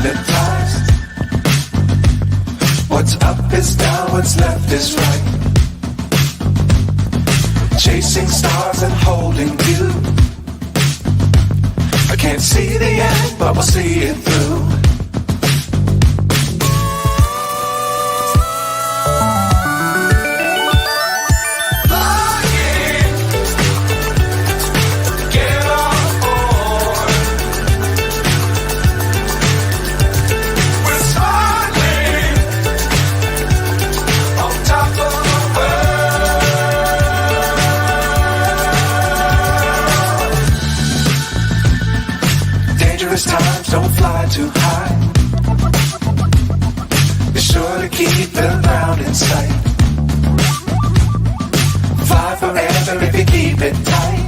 hypnotized. What's up is down, what's left is right. Chasing stars and holding you. I can't see the end, but we'll see it through. Times don't fly too high. Be sure to keep the ground in sight. Fly forever if you keep it tight.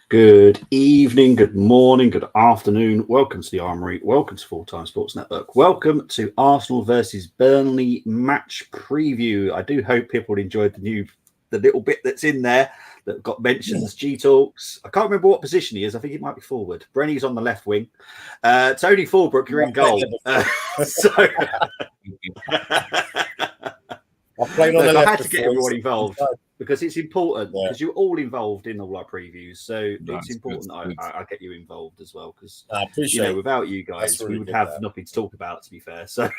Good evening, good morning, good afternoon. Welcome to the Armoury. Welcome to Full Time Sports Network. Welcome to Arsenal versus Burnley match preview. I do hope people enjoyed the little bit that's in there that got mentioned as G Talks. I can't remember what position he is. I think it might be forward. Brenny's on the left wing. Tony Fulbrook, you're in goal. I had to get everyone involved because it's important because you're all involved in all our previews. So it's important I get you involved as well because without you guys, we would have nothing to talk about, to be fair. So,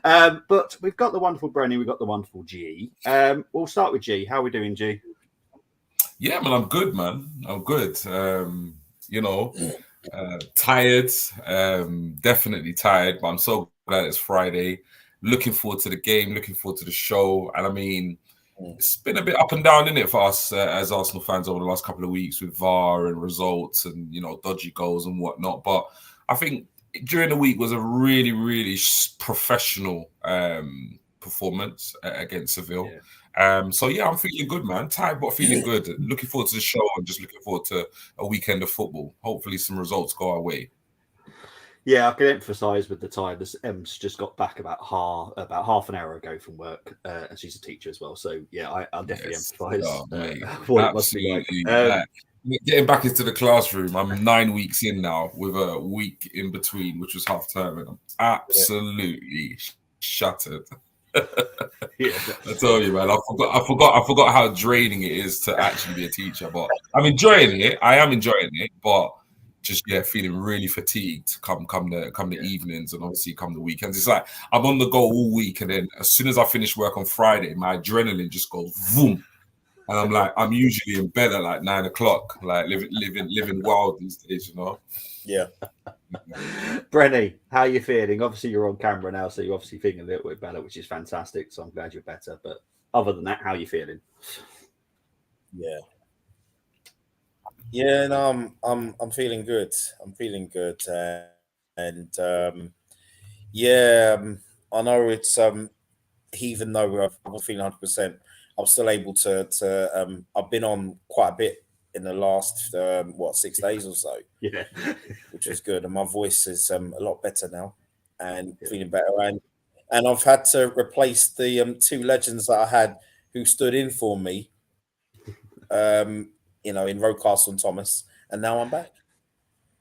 but we've got the wonderful Brenny, we've got the wonderful G. We'll start with G. How are we doing, G? Yeah, man, I'm good, man. I'm good. Tired, definitely tired, but I'm so glad it's Friday. Looking forward to the game, looking forward to the show. And I mean, it's been a bit up and down, innit, for us as Arsenal fans over the last couple of weeks with VAR and results and, dodgy goals and whatnot. But I think during the week was a really, really professional performance against Seville. Yeah. I'm feeling good, man. Tired, but feeling good. Looking forward to the show and just looking forward to a weekend of football. Hopefully some results go our way. Yeah, I can emphasise with the time. This Em's just got back about half an hour ago from work, and she's a teacher as well. So yeah, I'll definitely emphasise what it must be like. Getting back into the classroom, I'm 9 weeks in now with a week in between, which was half term, and I'm absolutely shattered. I tell you, man, I forgot how draining it is to actually be a teacher. But I'm enjoying it. I am enjoying it, but just feeling really fatigued come the evenings and obviously come the weekends. It's like I'm on the go all week, and then as soon as I finish work on Friday, my adrenaline just goes boom, and I'm usually in bed at like 9 o'clock, like living wild these days, Yeah. Brenny, how are you feeling? Obviously, you're on camera now, so you're obviously feeling a little bit better, which is fantastic. So I'm glad you're better. But other than that, how are you feeling? Yeah, no, I'm feeling good. I'm feeling good, I know it's even though I'm not feeling 100%, I'm still able to. I've been on quite a bit in the last 6 days or so, Yeah. which is good, and my voice is a lot better now, and feeling better. And I've had to replace the two legends that I had who stood in for me, in Rocastle and Thomas, and now I'm back.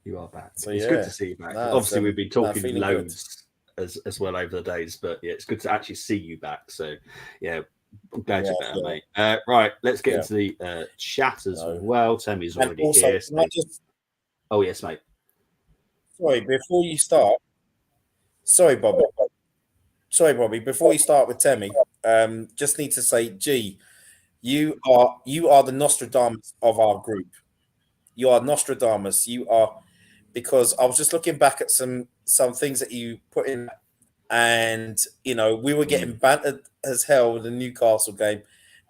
You are back. So It's yeah, good to see you back. no, Obviously, we've been talking feeling loads as well over the days, but yeah, it's good to actually see you back. So yeah, I'm glad you're better, mate. Right, let's get into the chat as well. Tammy's already also, here. So... Oh yes, mate. Sorry, before you start. Sorry, Bobby. Before you start with Temi, just need to say, G, you are the Nostradamus of our group. You are Nostradamus. You are, because I was just looking back at some things that you put in, and we were getting bantered as hell with the Newcastle game,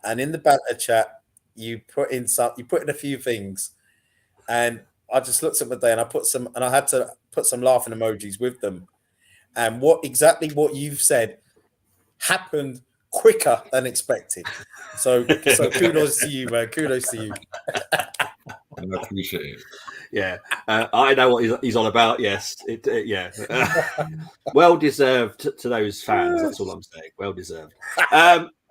and in the banter chat you put in a few things, and I just looked at my day and I had to put some laughing emojis with them, and what you've said happened quicker than expected. So kudos to you, man. Kudos to you. I appreciate it. Yeah, I know what he's on about. Yes, well deserved to those fans. That's all I'm saying. Well deserved.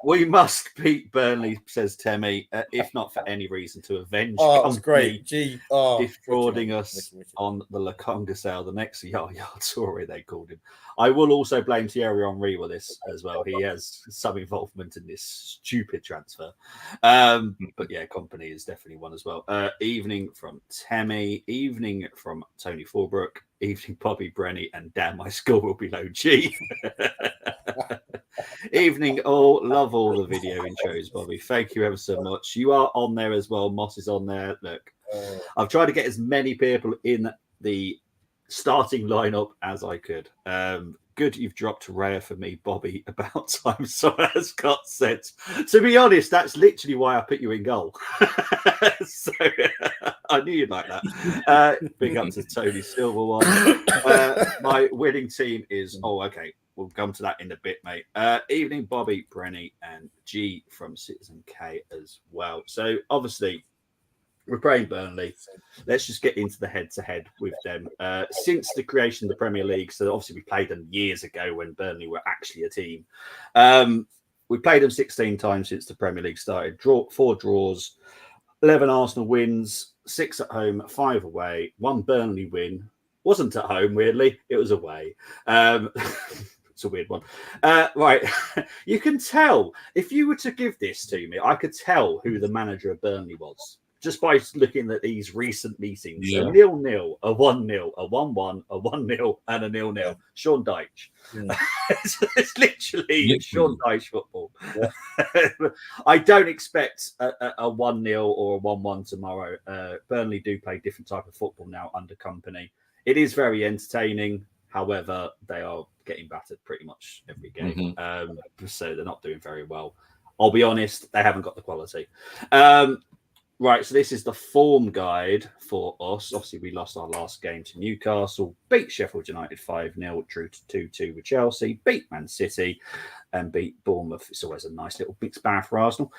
We must beat Burnley, says Temi, if not for any reason to avenge company great. Gee, defrauding us on the Lakonga sale, the next Yaya Toure they called him. I will also blame Thierry Henry with this as well. He has some involvement in this stupid transfer. But yeah, company is definitely one as well. Evening from Temi, evening from Tony Fulbrook, evening Bobby Brenny, and damn, my score will be low G. Evening all, love all the video intros, Bobby. Thank you ever so much. You are on there as well. Moss is on there. Look, I've tried to get as many people in the starting lineup as I could. Good, you've dropped Raya for me, Bobby. About time. So as Scott said, to be honest, that's literally why I put you in goal. So I knew you'd like that. Big up to Tony Silver one. My winning team is okay. We'll come to that in a bit, mate. Evening, Bobby, Brenny, and G from Citizen K as well. So obviously, we're playing Burnley. Let's just get into the head-to-head with them. Since the creation of the Premier League, so obviously we played them years ago when Burnley were actually a team. We played them 16 times since the Premier League started. 4 draws, 11 Arsenal wins, 6 at home, 5 away, 1 Burnley win. Wasn't at home, weirdly. It was away. It's a weird one. Right. You can tell, if you were to give this to me, I could tell who the manager of Burnley was just by looking at these recent meetings. Yeah. A 0-0, a 1-0, a 1-1, a 1-0, and a 0-0. Sean Dyche. It's literally Sean Dyche football. Yeah. I don't expect a 1-0 or a 1-1 tomorrow. Burnley do play different type of football now under company. It is very entertaining. However, they are getting battered pretty much every game. So they're not doing very well. I'll be honest, they haven't got the quality. Right, so this is the form guide for us. Obviously, we lost our last game to Newcastle, beat Sheffield United 5-0, drew to 2-2 with Chelsea, beat Man City, and beat Bournemouth. It's always a nice little mixed bag for Arsenal.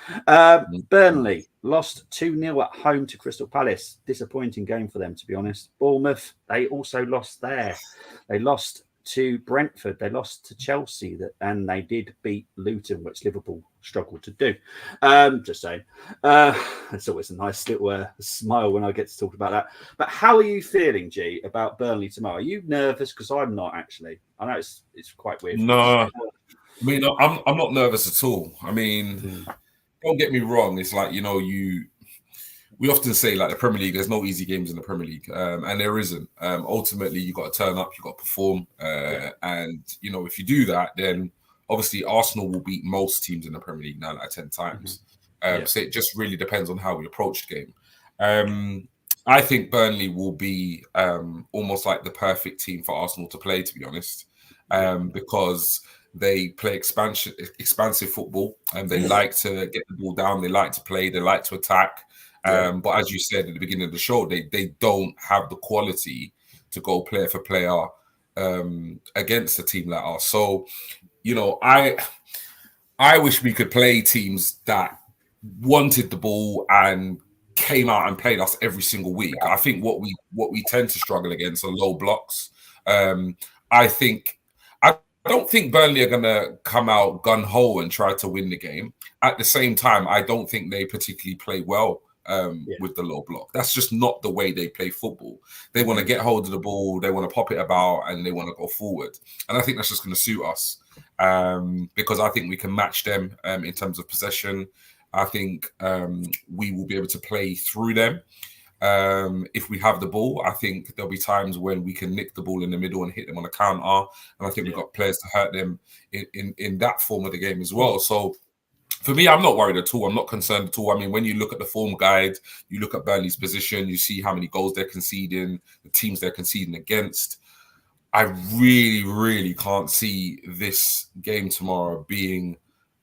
Burnley lost 2-0 at home to Crystal Palace. Disappointing game for them, to be honest. Bournemouth, they also lost there. They lost to Brentford. They lost to Chelsea, and they did beat Luton, which Liverpool struggled to do. Just saying. It's always a nice little smile when I get to talk about that. But how are you feeling, G, about Burnley tomorrow? Are you nervous? Because I'm not, actually. I know it's quite weird. No, I mean, I'm not nervous at all. I mean, don't get me wrong. It's like, we often say, like, the Premier League, there's no easy games in the Premier League, and there isn't. Ultimately, you've got to turn up, you've got to perform, and, if you do that, then obviously Arsenal will beat most teams in the Premier League 9 out of 10 times. So it just really depends on how we approach the game. I think Burnley will be almost like the perfect team for Arsenal to play, to be honest, because they play expansive football, and they like to get the ball down, they like to play, they like to attack. But as you said at the beginning of the show, they don't have the quality to go player for player against a team like us. So, you know, I wish we could play teams that wanted the ball and came out and played us every single week. I think what we tend to struggle against are low blocks. I don't think Burnley are going to come out gun ho and try to win the game. At the same time, I don't think they particularly play well with the low block. That's just not the way they play football. They want to get hold of the ball, they want to pop it about, and they want to go forward. And I think that's just going to suit us because I think we can match them in terms of possession. I think we will be able to play through them. If we have the ball, I think there'll be times when we can nick the ball in the middle and hit them on a counter. And I think we've got players to hurt them in that form of the game as well. So for me, I'm not worried at all. I'm not concerned at all. I mean, when you look at the form guide, you look at Burnley's position, you see how many goals they're conceding, the teams they're conceding against. I really, really can't see this game tomorrow being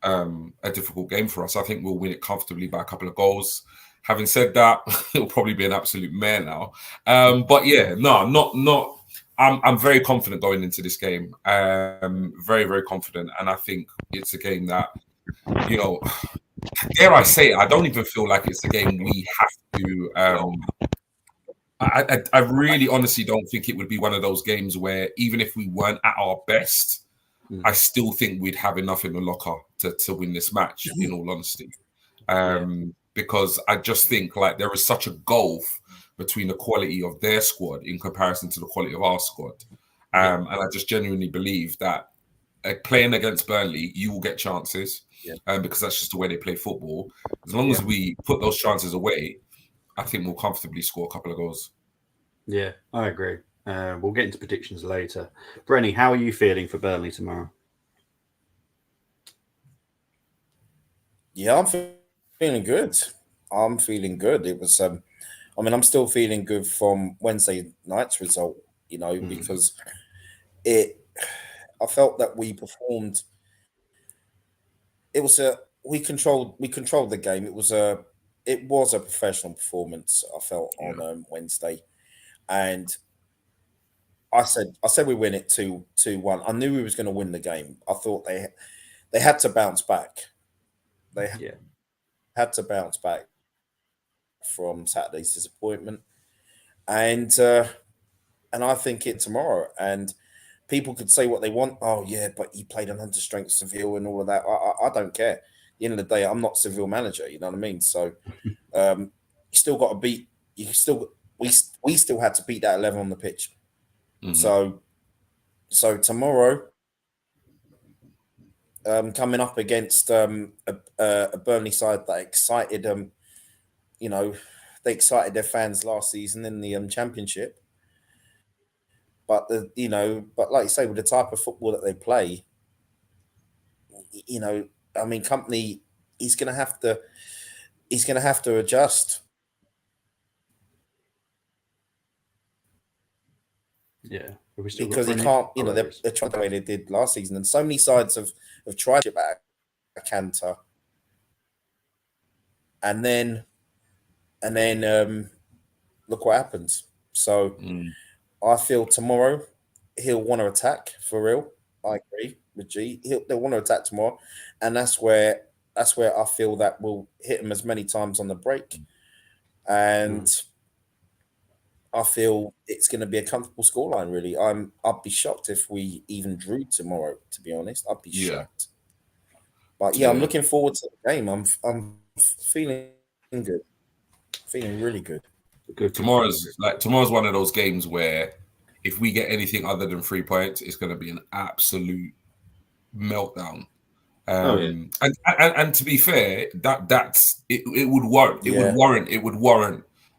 a difficult game for us. I think we'll win it comfortably by a couple of goals. Having said that, it'll probably be an absolute mare now. But yeah, no, not. I'm very confident going into this game. Very, very confident, and I think it's a game that, you know, dare I say it, I don't even feel like it's a game we have to. I really, honestly don't think it would be one of those games where even if we weren't at our best, I still think we'd have enough in the locker to win this match. In all honesty. Because I just think like there is such a gulf between the quality of their squad in comparison to the quality of our squad. And I just genuinely believe that playing against Burnley, you will get chances because that's just the way they play football. As long as we put those chances away, I think we'll comfortably score a couple of goals. Yeah, I agree. We'll get into predictions later. Brenny, how are you feeling for Burnley tomorrow? Yeah, I'm feeling good. I'm feeling good. It was, I mean, I'm still feeling good from Wednesday night's result, you know, because I felt that we performed. We controlled the game. It was a professional performance. I felt on Wednesday, and I said we win it 2-1. I knew we was going to win the game. I thought they had to bounce back. They had to bounce back from Saturday's disappointment, and I think it tomorrow. And people could say what they want. Oh yeah, but you played an understrength Seville and all of that. I don't care. At the end of the day, I'm not Seville manager. You know what I mean? So you still got to beat. We still had to beat that 11 on the pitch. So tomorrow, coming up against a Burnley side that excited you know, they excited their fans last season in the Championship. But like you say, with the type of football that they play, you know, I mean, Company, he's gonna have to adjust. Yeah, because he can't, you know, they're trying the way they did last season, and so many sides have tried it back a canter, and then look what happens. So I feel tomorrow he'll want to attack for real. I agree with G. They'll want to attack tomorrow, and that's where I feel that we'll hit him as many times on the break, and I feel it's going to be a comfortable scoreline. Really, I'd be shocked if we even drew tomorrow. To be honest, I'd be shocked. But I'm looking forward to the game. I'm feeling good, feeling really good. Tomorrow's one of those games where if we get anything other than 3 points, it's going to be an absolute meltdown. And to be fair, that's it would warrant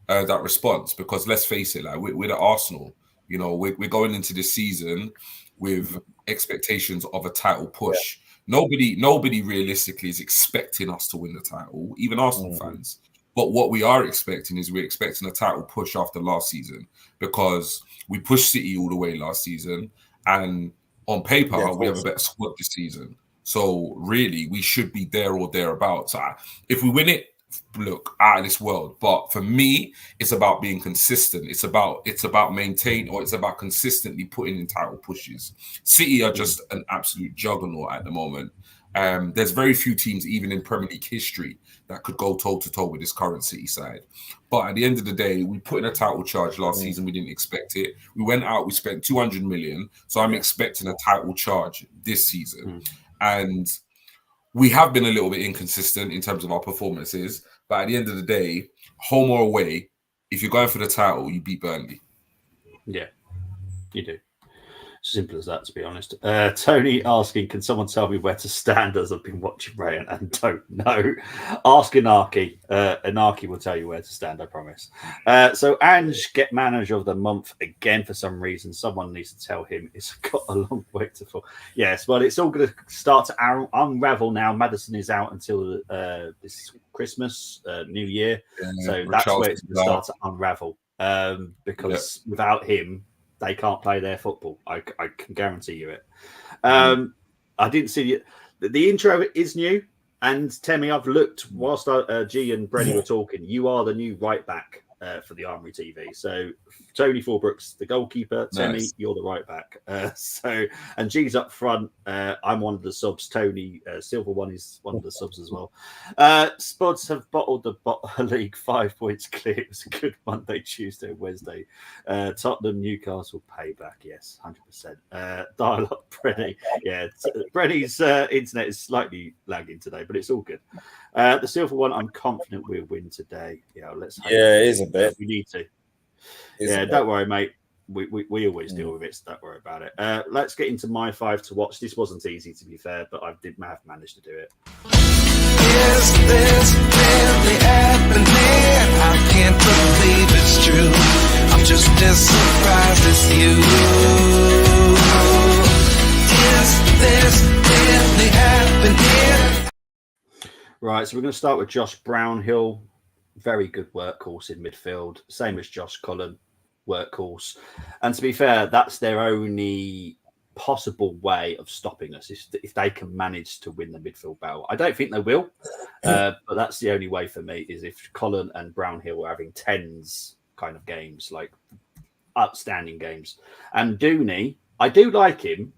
that response, because let's face it, like we're the Arsenal. You know, we're going into this season with expectations of a title push. Nobody realistically is expecting us to win the title, even Arsenal fans. But what we are expecting is we're expecting a title push after last season, because we pushed City all the way last season, and on paper we have a better squad this season. So really, we should be there or thereabouts. If we win it, look out of this world. But for me, it's about being consistent. It's about maintaining, or it's about consistently putting in title pushes. City are just an absolute juggernaut at the moment. There's very few teams, even in Premier League history, that could go toe to toe with this current City side. But at the end of the day, we put in a title charge last season. We didn't expect it. We went out, we spent 200 million. So I'm expecting a title charge this season. And we have been a little bit inconsistent in terms of our performances. But at the end of the day, home or away, if you're going for the title, you beat Burnley. Yeah, you do. Simple as that, to be honest. Tony asking, can someone tell me where to stand, as I've been watching Ray and don't know? Ask Inaki. Inaki will tell you where to stand, I promise. So Ange, get manager of the month again for some reason. Someone needs to tell him it's got a long way to fall. Yes, well, it's all going to start to unravel now. Madison is out until this Christmas, New Year. So that's where it's going to start to unravel. Because without him, they can't play their football. I can guarantee you it. I didn't see the intro is new. And Temi, I've looked whilst G and Brenny were talking. You are the new right back for the Armoury TV. So Tony Forbrooks, the goalkeeper. Temi, you're the right back. And G's up front. I'm one of the subs. Tony Silver One is one of the subs as well. Spuds have bottled the league 5 points clear. It was a good Monday, Tuesday, Wednesday. Tottenham, Newcastle payback. Yes, 100%. Dial up, Brenny. Yeah, Brenny's internet is slightly lagging today, but it's all good. The Silver One, I'm confident we'll win today. Yeah, let's hope. Yeah, it is a bit. We need to. Don't worry, mate. We always deal with it, so don't worry about it. Let's get into my 5 to watch. This wasn't easy, to be fair, but I have managed to do it. Is this really happening? I can't believe it's true. I'm just as surprised as you. Is this really happening? Right, so we're going to start with Josh Brownhill. Very good workhorse in midfield. Same as Josh Cullen, workhorse. And to be fair, that's their only possible way of stopping us if they can manage to win the midfield battle. I don't think they will, but that's the only way for me, is if Cullen and Brownhill are having tens kind of games, like outstanding games. And Dooney, I do like him,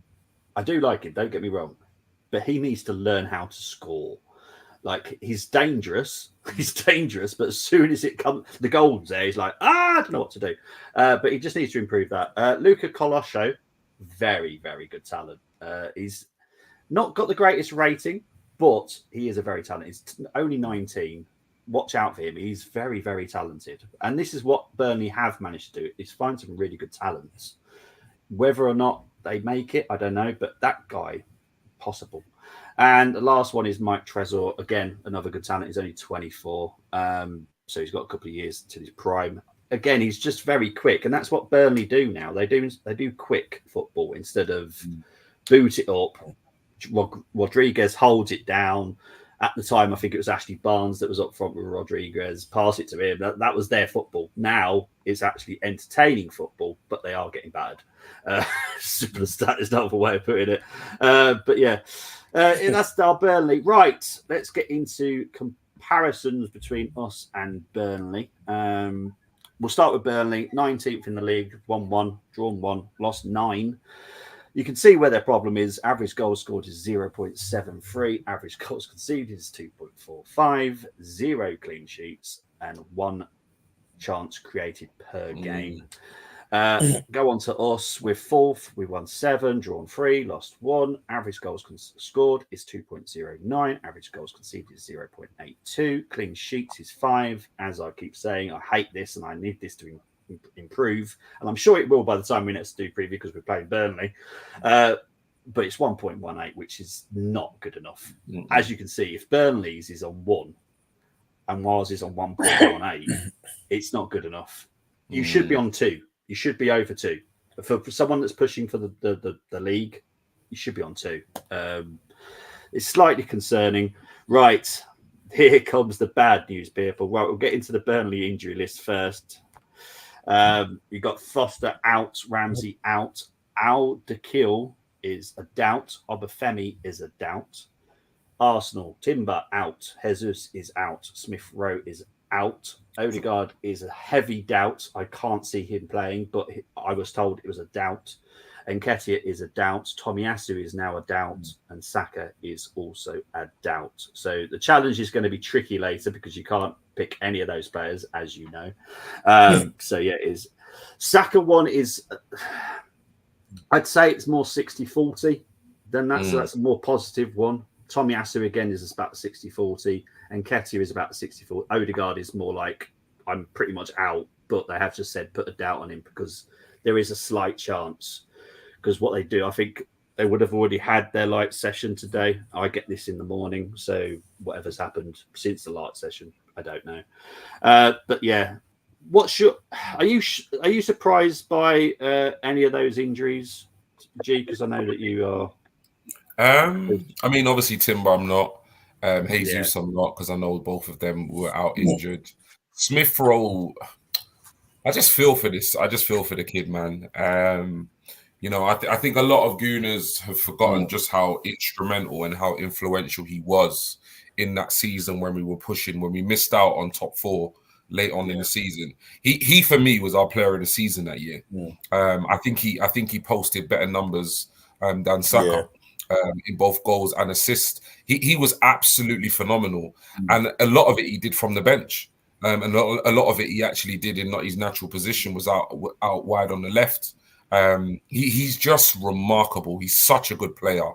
don't get me wrong, but he needs to learn how to score. Like, he's dangerous, but as soon as it comes, the goal's there, he's like, I don't know what to do. But he just needs to improve that. Luca Coloscio, very, very good talent. He's not got the greatest rating, but he is a very talented. He's only 19. Watch out for him. He's very, very talented. And this is what Burnley have managed to do, is find some really good talents. Whether or not they make it, I don't know, but that guy, possible. And the last one is Mike Trezor. Again, another good talent. He's only 24. So he's got a couple of years to his prime. Again, he's just very quick. And that's what Burnley do now. They do quick football instead of boot it up. Rodriguez holds it down. At the time, I think it was Ashley Barnes that was up front with Rodriguez. Pass it to him. That was their football. Now it's actually entertaining football, but they are getting battered. Simple as that is not a way of putting it. But yeah. That's our Burnley. Right, let's get into comparisons between us and Burnley. We'll start with Burnley, 19th in the league, 1-1, drawn 1, lost 9. You can see where their problem is. Average goals scored is 0.73. Average goals conceded is 2.45. 0 clean sheets and 1 chance created per game. Go on to us. We're 4th. We won 7, drawn 3, lost 1. Average goals scored is 2.09. Average goals conceded is 0.82. Clean sheets is 5. As I keep saying, I hate this and I need this to improve. And I'm sure it will by the time we next do preview, because we're playing Burnley. But it's 1.18, which is not good enough. As you can see, if Burnley's is on 1 and ours is on 1.18, it's not good enough. You should be on 2. You should be over 2. For someone that's pushing for the league, you should be on 2. It's slightly concerning. Right, here comes the bad news, people. Right, we'll get into the Burnley injury list first. You got Foster out, Ramsey out, Al Dakil is a doubt, Obafemi is a doubt, Arsenal, Timber out. Jesus is out. Smith Rowe is out. Odegaard is a heavy doubt. I can't see him playing, but I was told it was a doubt. Nketiah is a doubt. Tomiyasu is now a doubt. And Saka is also a doubt. So the challenge is going to be tricky later because you can't pick any of those players, as you know. So, yeah, it is. Saka one is, I'd say it's more 60-40 than that. So that's a more positive one. Tomiyasu, again, is about 60-40. And Nketiah is about 60-40. Odegaard is more like, I'm pretty much out. But they have just said put a doubt on him because there is a slight chance. Because what they do, I think they would have already had their light session today. I get this in the morning. So whatever's happened since the light session, I don't know. But yeah, are you surprised by any of those injuries, G? Because I know that you are. I mean, obviously Timber, I'm not. Jesus, I'm not, because I know both of them were out injured. Smith Rowe, I just feel for this. I just feel for the kid, man. I think a lot of Gooners have forgotten just how instrumental and how influential he was in that season when we were pushing, when we missed out on top 4 late on in the season. He for me was our player of the season that year. I think he posted better numbers than Saka in both goals and assists. He was absolutely phenomenal, and a lot of it he did from the bench. And a lot of it he actually did in not his natural position, was out wide on the left. He's just remarkable. He's such a good player,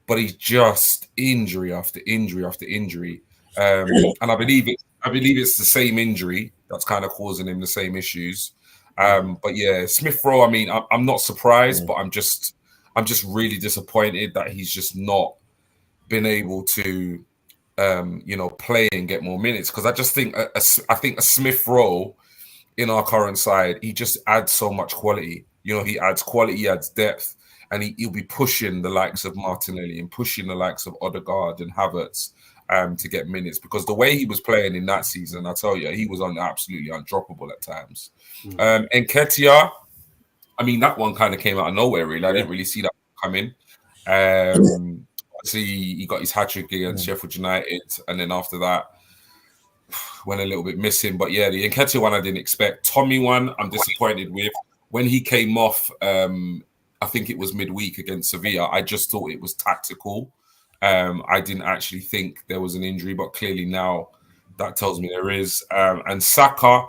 but he's just injury after injury after injury. And I believe it's the same injury that's kind of causing him the same issues. But yeah, Smith Rowe, I mean, I'm not surprised, but I'm just really disappointed that he's just not been able to play and get more minutes, because I just think a Smith Rowe in our current side, he just adds so much quality. He adds quality, he adds depth, and he'll be pushing the likes of Martinelli and pushing the likes of Odegaard and Havertz to get minutes, because the way he was playing in that season, I tell you, he was absolutely undroppable at times. Nketiah, I mean, that one kind of came out of nowhere, really. I didn't really see that coming. Obviously, he got his hat-trick against Sheffield United, and then after that, went a little bit missing. But yeah, the Nketiah one I didn't expect. Tommy one, I'm disappointed with. When he came off, I think it was midweek against Sevilla, I just thought it was tactical. I didn't actually think there was an injury, but clearly now that tells me there is. And Saka,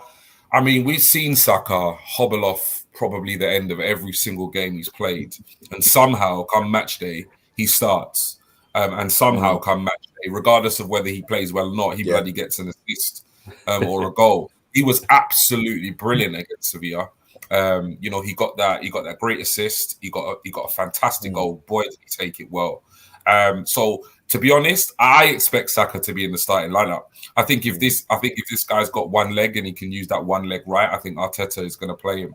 I mean, we've seen Saka hobble off probably the end of every single game he's played. And somehow, come match day, he starts. And somehow, come match day, regardless of whether he plays well or not, he bloody gets an assist or a goal. He was absolutely brilliant against Sevilla. He got that great assist. He got a fantastic goal. Boy, did he take it well. So to be honest, I expect Saka to be in the starting lineup. I think if this guy's got one leg and he can use that one leg right, I think Arteta is going to play him.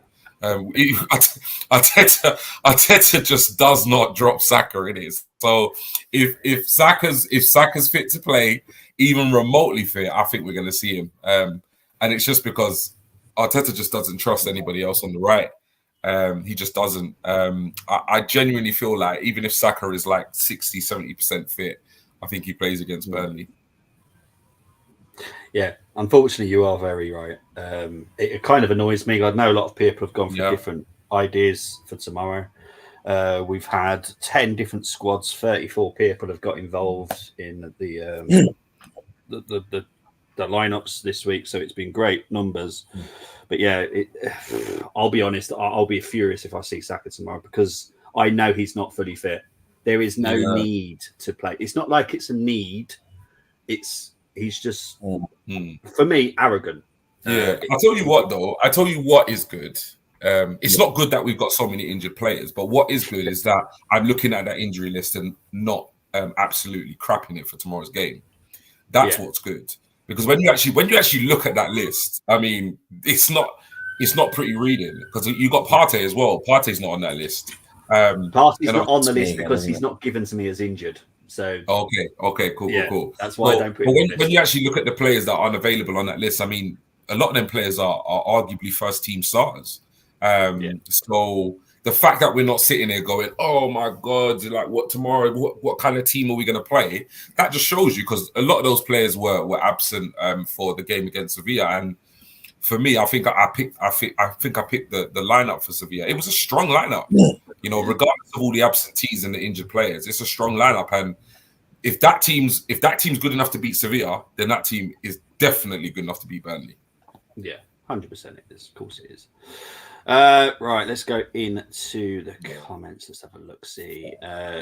Arteta just does not drop Saka in it. So if Saka's fit to play, even remotely fit, I think we're going to see him. And it's just because Arteta just doesn't trust anybody else on the right. He just doesn't. I genuinely feel like even if Saka is like 60, 70% fit, I think he plays against Burnley. Yeah, unfortunately, you are very right. It kind of annoys me. I know a lot of people have gone for different ideas for tomorrow. We've had 10 different squads. 34 people have got involved in the lineups this week, so it's been great numbers. But yeah, I'll be honest, I'll be furious if I see Saka tomorrow, because I know he's not fully fit. There is no need to play. It's not like it's a need. He's just, for me, arrogant. Yeah, I'll tell you what, though. I tell you what is good. It's not good that we've got so many injured players, but what is good is that I'm looking at that injury list and not absolutely crapping it for tomorrow's game. That's what's good. Because when you actually look at that list, I mean, it's not pretty reading, because you got Partey as well. Partey's not on that list. Partey's not on the list because he's not given to me as injured. So okay, cool. That's why I don't put it. When you actually look at the players that aren't available on that list, I mean, a lot of them players are arguably first team starters. So the fact that we're not sitting here going, oh my God, like what tomorrow, what kind of team are we going to play? That just shows you, because a lot of those players were absent for the game against Sevilla. And for me, I think I picked the lineup for Sevilla. It was a strong lineup, you know, regardless of all the absentees and the injured players. It's a strong lineup, and if that team's good enough to beat Sevilla, then that team is definitely good enough to beat Burnley. Yeah, 100% it is. Of course it is. Right, let's go into the comments. Let's have a look. See,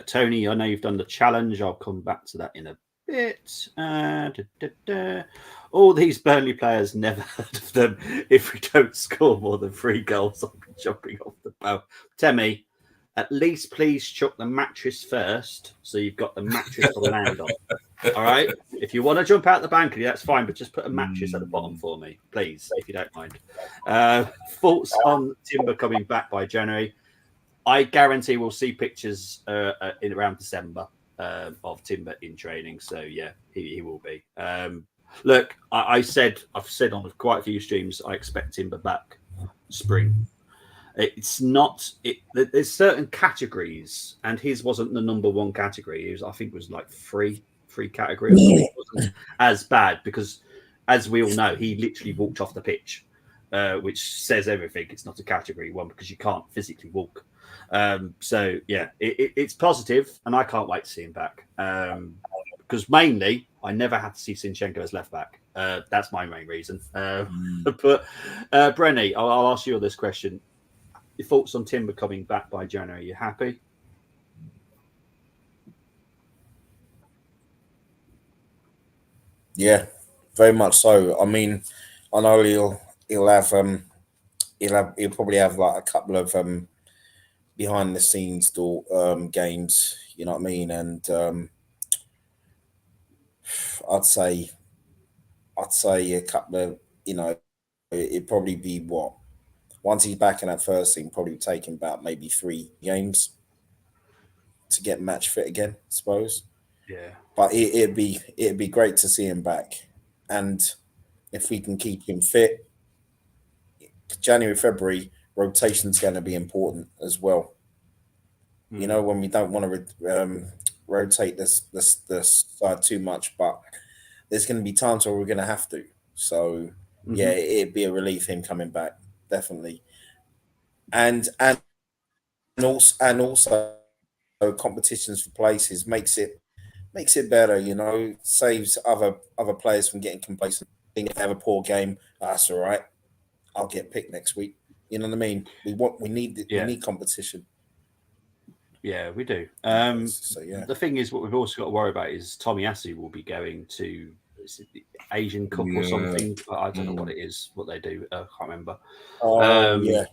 Tony, I know you've done the challenge. I'll come back to that in a bit. All these Burnley players, never heard of them. If we don't score more than 3 goals, I'll be jumping off the bow. Temi, at least please chuck the mattress first, so you've got the mattress to land on. All right. If you want to jump out the balcony, that's fine, but just put a mattress at the bottom for me, please, if you don't mind. Thoughts on Timber coming back by January? I guarantee we'll see pictures in around December of Timber in training. So yeah, he will be. Look, I've said on quite a few streams, I expect Timber back spring. It's not. There's certain categories, and his wasn't the number 1 category. I think it was like free category. It wasn't as bad because, as we all know, he literally walked off the pitch, which says everything. It's not a category 1 because you can't physically walk. So yeah, it's positive, and I can't wait to see him back. Because mainly, I never had to see Zinchenko as left back. That's my main reason. But Brenny, I'll ask you this question. Your thoughts on Timber coming back by January? You happy? Yeah, very much so. I mean, I know he'll probably have like a couple of behind the scenes games. You know what I mean? And I'd say a couple of, you know, it'd probably be what, once he's back in that first team, probably take him about maybe 3 games to get match fit again, I suppose. Yeah. But it'd be great to see him back, and if we can keep him fit, January, February rotation's going to be important as well. You know, when we don't want to rotate this side too much, but there's going to be times where we're going to have to. So yeah, it'd be a relief him coming back, definitely. And also competitions for places makes it better, you know, saves other players from getting complacent. If they have a poor game, that's all right. I'll get picked next week. You know what I mean? We need competition. Yeah, we do. So yeah, the thing is, what we've also got to worry about is Tommy Asu will be going to the Asian Cup or something. I don't know what it is, what they do. I can't remember. Yeah.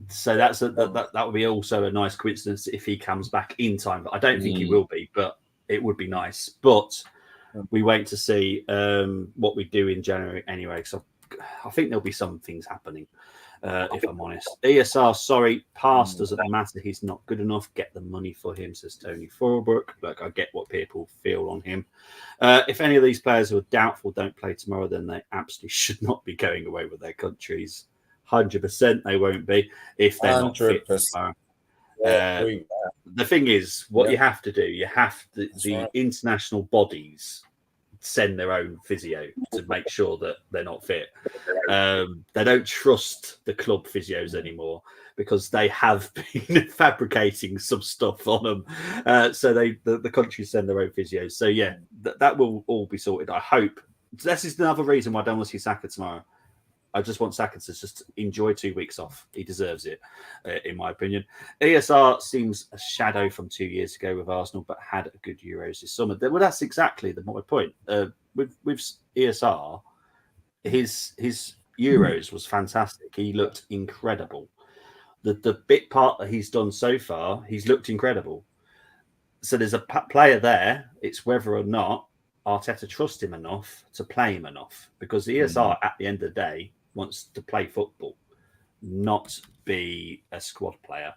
So that would be also a nice coincidence if he comes back in time. But I don't think he will be. But it would be nice. But we wait to see what we do in January anyway. So I think there'll be some things happening. If I'm honest. ESR, sorry, pass doesn't matter. He's not good enough. Get the money for him, says Tony Forbrook. Look, I get what people feel on him. If any of these players who are doubtful don't play tomorrow, then they absolutely should not be going away with their countries. 100% they won't be if they're not fit tomorrow. The thing is, what you have to do, the international bodies send their own physio to make sure that they're not fit. They don't trust the club physios anymore because they have been fabricating some stuff on them. So the countries send their own physios. So yeah, that will all be sorted. I hope. This is another reason why I don't want to see Saka tomorrow. I just want Saka to just enjoy 2 weeks off. He deserves it, in my opinion. ESR seems a shadow from 2 years ago with Arsenal, but had a good Euros this summer. Well, that's exactly my point. With ESR, his Euros was fantastic. He looked incredible. The bit part that he's done so far, he's looked incredible. So there's a player there. It's whether or not Arteta trusts him enough to play him enough, because ESR at the end of the day wants to play football, not be a squad player.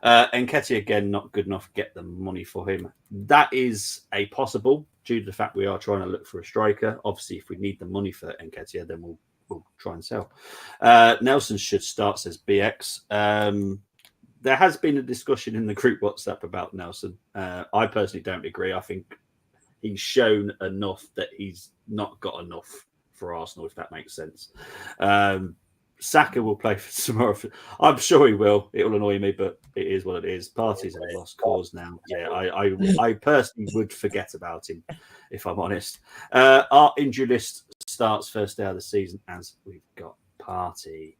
Nketiah, again, not good enough. Get the money for him. That is a possible, due to the fact we are trying to look for a striker. Obviously, if we need the money for Nketiah, then we'll try and sell. Nelson should start, says BX. there has been a discussion in the group WhatsApp about Nelson. I personally don't agree. I think he's shown enough that he's not got enough for Arsenal, if that makes sense. Saka will play for tomorrow. I'm sure he will. It will annoy me, but it is what it is. Parties are a lost cause now. Yeah, I personally would forget about him, if I'm honest. Our injury list starts first day of the season as we've got Party.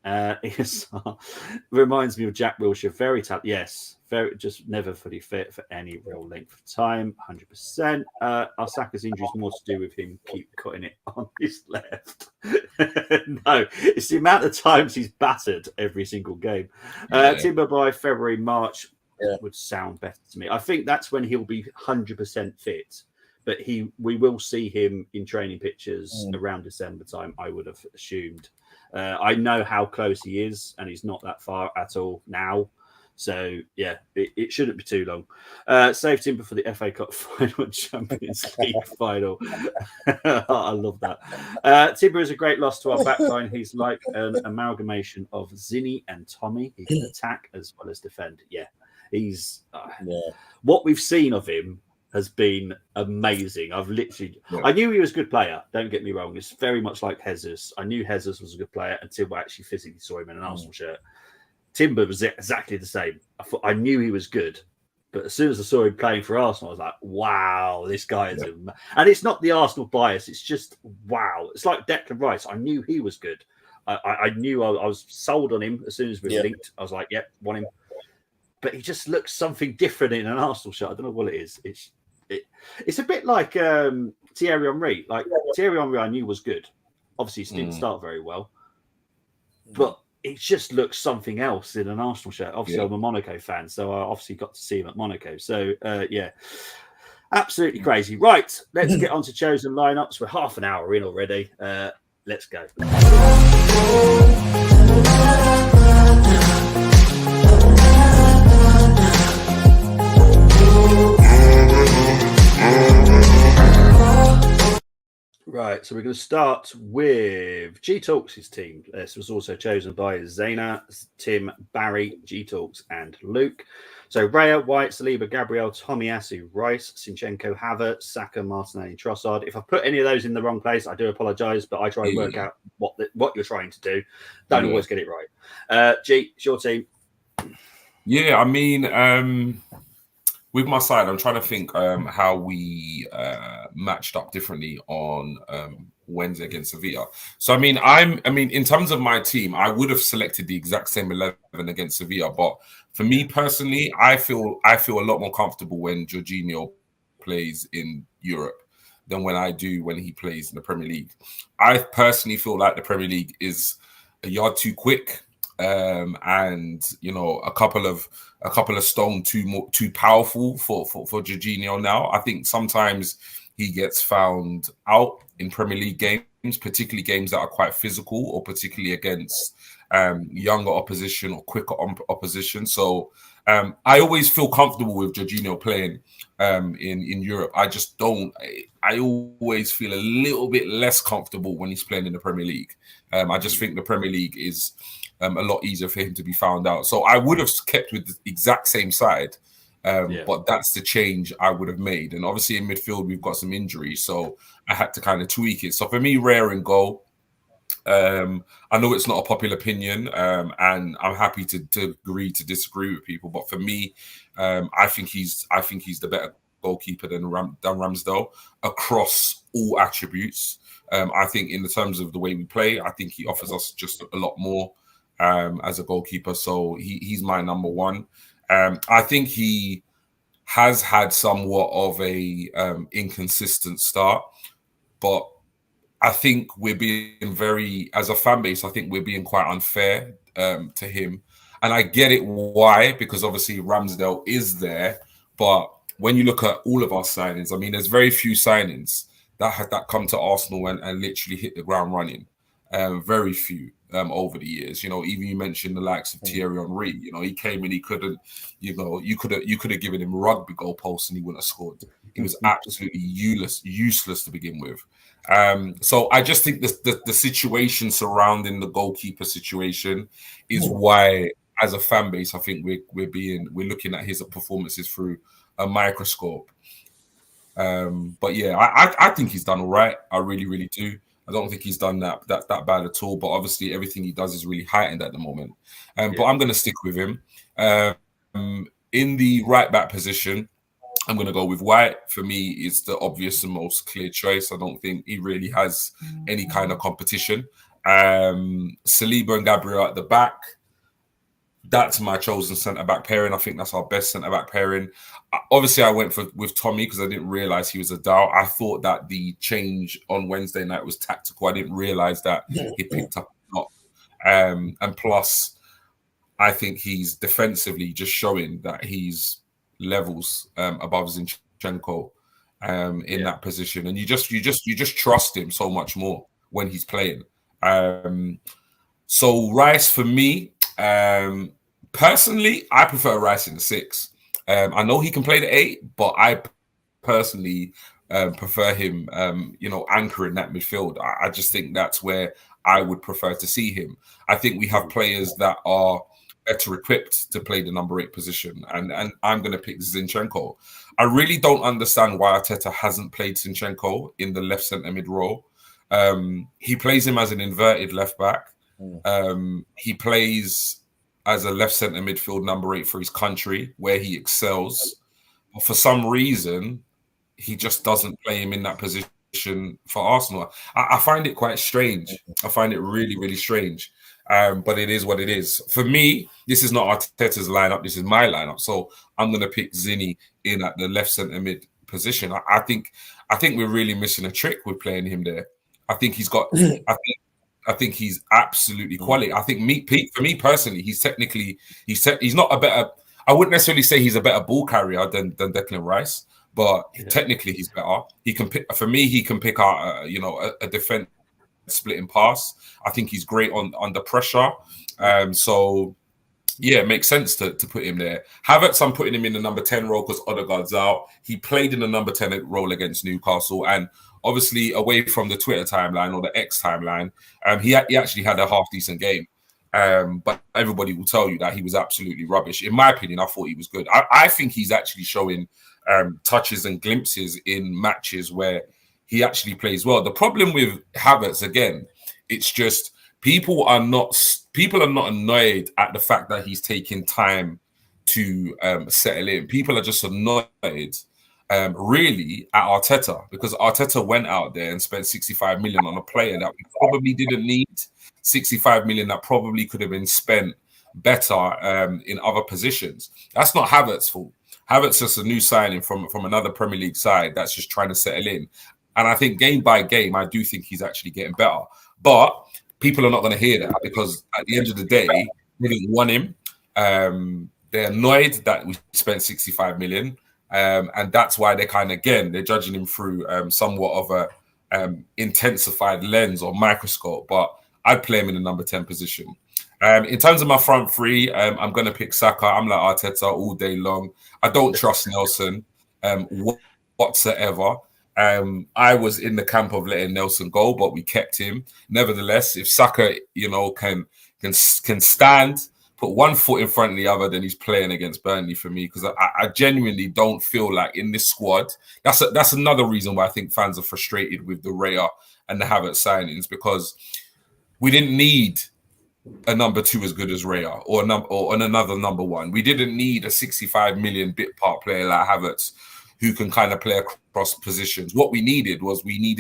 Reminds me of Jack Wilshere. Very talented. Yes, very just never fully fit for any real length of time. 100%. Our Saka's injury is more to do with him keep cutting it on his left. No, it's the amount of times he's battered every single game. Timber by February, March would sound better to me. I think that's when he'll be 100% fit. But we will see him in training pictures around December time, I would have assumed. I know how close he is, and he's not that far at all now. So, yeah, it shouldn't be too long. Save Timber for the FA Cup final and Champions League final. I love that. Timber is a great loss to our backline. He's like an amalgamation of Zinni and Tommy. He can attack as well as defend. Yeah, he's what we've seen of him has been amazing. I knew he was a good player. Don't get me wrong. It's very much like Jesus. I knew Jesus was a good player until I actually physically saw him in an Arsenal shirt. Timber was exactly the same. I knew he was good, but as soon as I saw him playing for Arsenal, I was like, "Wow, this guy is." And it's not the Arsenal bias. It's just wow. It's like Declan Rice. I knew he was good. I knew I was sold on him as soon as we were linked. I was like, "Yep, want him." But he just looks something different in an Arsenal shirt. I don't know what it is. It's a bit like Thierry Henry. Like Thierry Henry, I knew was good. Obviously, he didn't start very well, but it just looks something else in an Arsenal shirt. Obviously, I'm a Monaco fan, so I obviously got to see him at Monaco. So, absolutely crazy. Right, let's get on to chosen lineups. We're half an hour in already. Let's go. Right, so we're going to start with G Talks' team. This was also chosen by Zaina, Tim, Barry, G Talks, and Luke. So Raya, White, Saliba, Gabriel, Tomiyasu, Rice, Sinchenko, Havertz, Saka, Martinelli, Trossard. If I put any of those in the wrong place, I do apologise, but I try and work out what you're trying to do. Don't always get it right. G, it's your team. Yeah, I mean, with my side, I'm trying to think how we matched up differently on Wednesday against Sevilla. So, I mean, in terms of my team, I would have selected the exact same 11 against Sevilla. But for me personally, I feel a lot more comfortable when Jorginho plays in Europe than when I do when he plays in the Premier League. I personally feel like the Premier League is a yard too quick. And a couple of stone too powerful for Jorginho now. I think sometimes he gets found out in Premier League games, particularly games that are quite physical or particularly against younger opposition or quicker opposition. So I always feel comfortable with Jorginho playing in Europe. I just don't. I always feel a little bit less comfortable when he's playing in the Premier League. I just think the Premier League is a lot easier for him to be found out. So I would have kept with the exact same side, but that's the change I would have made. And obviously in midfield, we've got some injuries, so I had to kind of tweak it. So for me, Raya in goal. I know it's not a popular opinion, and I'm happy to agree to disagree with people. But for me, I think he's the better goalkeeper than Ramsdale across all attributes. I think in the terms of the way we play, I think he offers us just a lot more as a goalkeeper. So he's my number one. I think he has had somewhat of a inconsistent start, but I think we're being as a fan base, I think we're being quite unfair to him. And I get it why, because obviously Ramsdale is there. But when you look at all of our signings, I mean, there's very few signings that come to Arsenal and literally hit the ground running. Very few over the years. Even you mentioned the likes of Thierry Henry. He came and he couldn't. You could have given him rugby goalposts and he wouldn't have scored. He was absolutely useless to begin with. So I just think the situation surrounding the goalkeeper situation is why as a fan base, I think we're looking at his performances through a microscope. But yeah, I think he's done all right. I really, really do. I don't think he's done that bad at all. But obviously, everything he does is really heightened at the moment. But I'm going to stick with him. In the right back position, I'm going to go with White. For me, it's the obvious and most clear choice. I don't think he really has any kind of competition. Saliba and Gabriel at the back. That's my chosen centre-back pairing. I think that's our best centre-back pairing. Obviously, I went with Tommy because I didn't realise he was a Dow. I thought that the change on Wednesday night was tactical. I didn't realise that he picked up a lot. And plus, I think he's defensively just showing that he's levels above Zinchenko in that position. And you just trust him so much more when he's playing. So Rice for me, personally, I prefer Rice in the 6. I know he can play the 8, but I personally prefer him, anchoring that midfield. I just think that's where I would prefer to see him. I think we have players that are better equipped to play the number 8 position, and I'm going to pick Zinchenko. I really don't understand why Arteta hasn't played Zinchenko in the left centre mid role. He plays him as an inverted left back. He plays as a left centre midfield number 8 for his country, where he excels. But for some reason, he just doesn't play him in that position for Arsenal. I find it quite strange. I find it really, really strange. But it is what it is. For me, this is not Arteta's lineup. This is my lineup. So I'm going to pick Zinni in at the left centre mid position. I think we're really missing a trick with playing him there. I think he's got. I think he's absolutely quality. I think for me personally, he's not a better. I wouldn't necessarily say he's a better ball carrier than Declan Rice, but technically he's better. He can pick. For me, he can pick out a defense splitting pass. I think he's great under pressure. So yeah, it makes sense to put him there. Havertz, I'm putting him in the number 10 role because Odegaard's out. He played in the number 10 role against Newcastle, and obviously away from the Twitter timeline or the X timeline, he actually had a half decent game. But everybody will tell you that he was absolutely rubbish. In my opinion, I thought he was good. I think he's actually showing touches and glimpses in matches where he actually plays well. The problem with Havertz, again, it's just people are not annoyed at the fact that he's taking time to settle in. People are just annoyed really at Arteta, because Arteta went out there and spent 65 million on a player that we probably didn't need. 65 million that probably could have been spent better in other positions. That's not Havertz's fault. Havertz is a new signing from another Premier League side that's just trying to settle in. And I think game by game, I do think he's actually getting better. But people are not going to hear that, because at the end of the day, they didn't want him. They're annoyed that we spent 65 million. And that's why they're judging him through somewhat of a intensified lens or microscope. But I'd play him in the number 10 position. In terms of my front three, I'm going to pick Saka. I'm like Arteta all day long. I don't trust Nelson whatsoever. I was in the camp of letting Nelson go, but we kept him. Nevertheless, if Saka, can stand, put one foot in front of the other, then he's playing against Burnley for me, because I genuinely don't feel like in this squad. That's another reason why I think fans are frustrated with the Raya and the Havertz signings, because we didn't need a number 2 as good as Raya or another number 1. We didn't need a 65 million bit part player like Havertz who can kind of play across positions. What we needed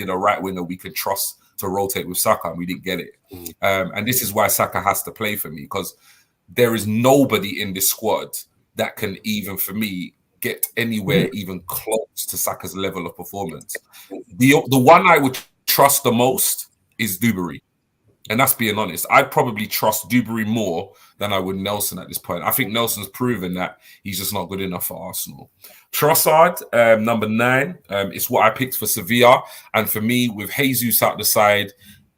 a right winger we could trust to rotate with Saka, and we didn't get it. And this is why Saka has to play for me, because there is nobody in this squad that can even, for me, get anywhere even close to Saka's level of performance. The one I would trust the most is Dewberry. And that's being honest. I'd probably trust Dewberry more than I would Nelson at this point. I think Nelson's proven that he's just not good enough for Arsenal. Trossard, number 9, it's what I picked for Sevilla. And for me, with Jesus out the side,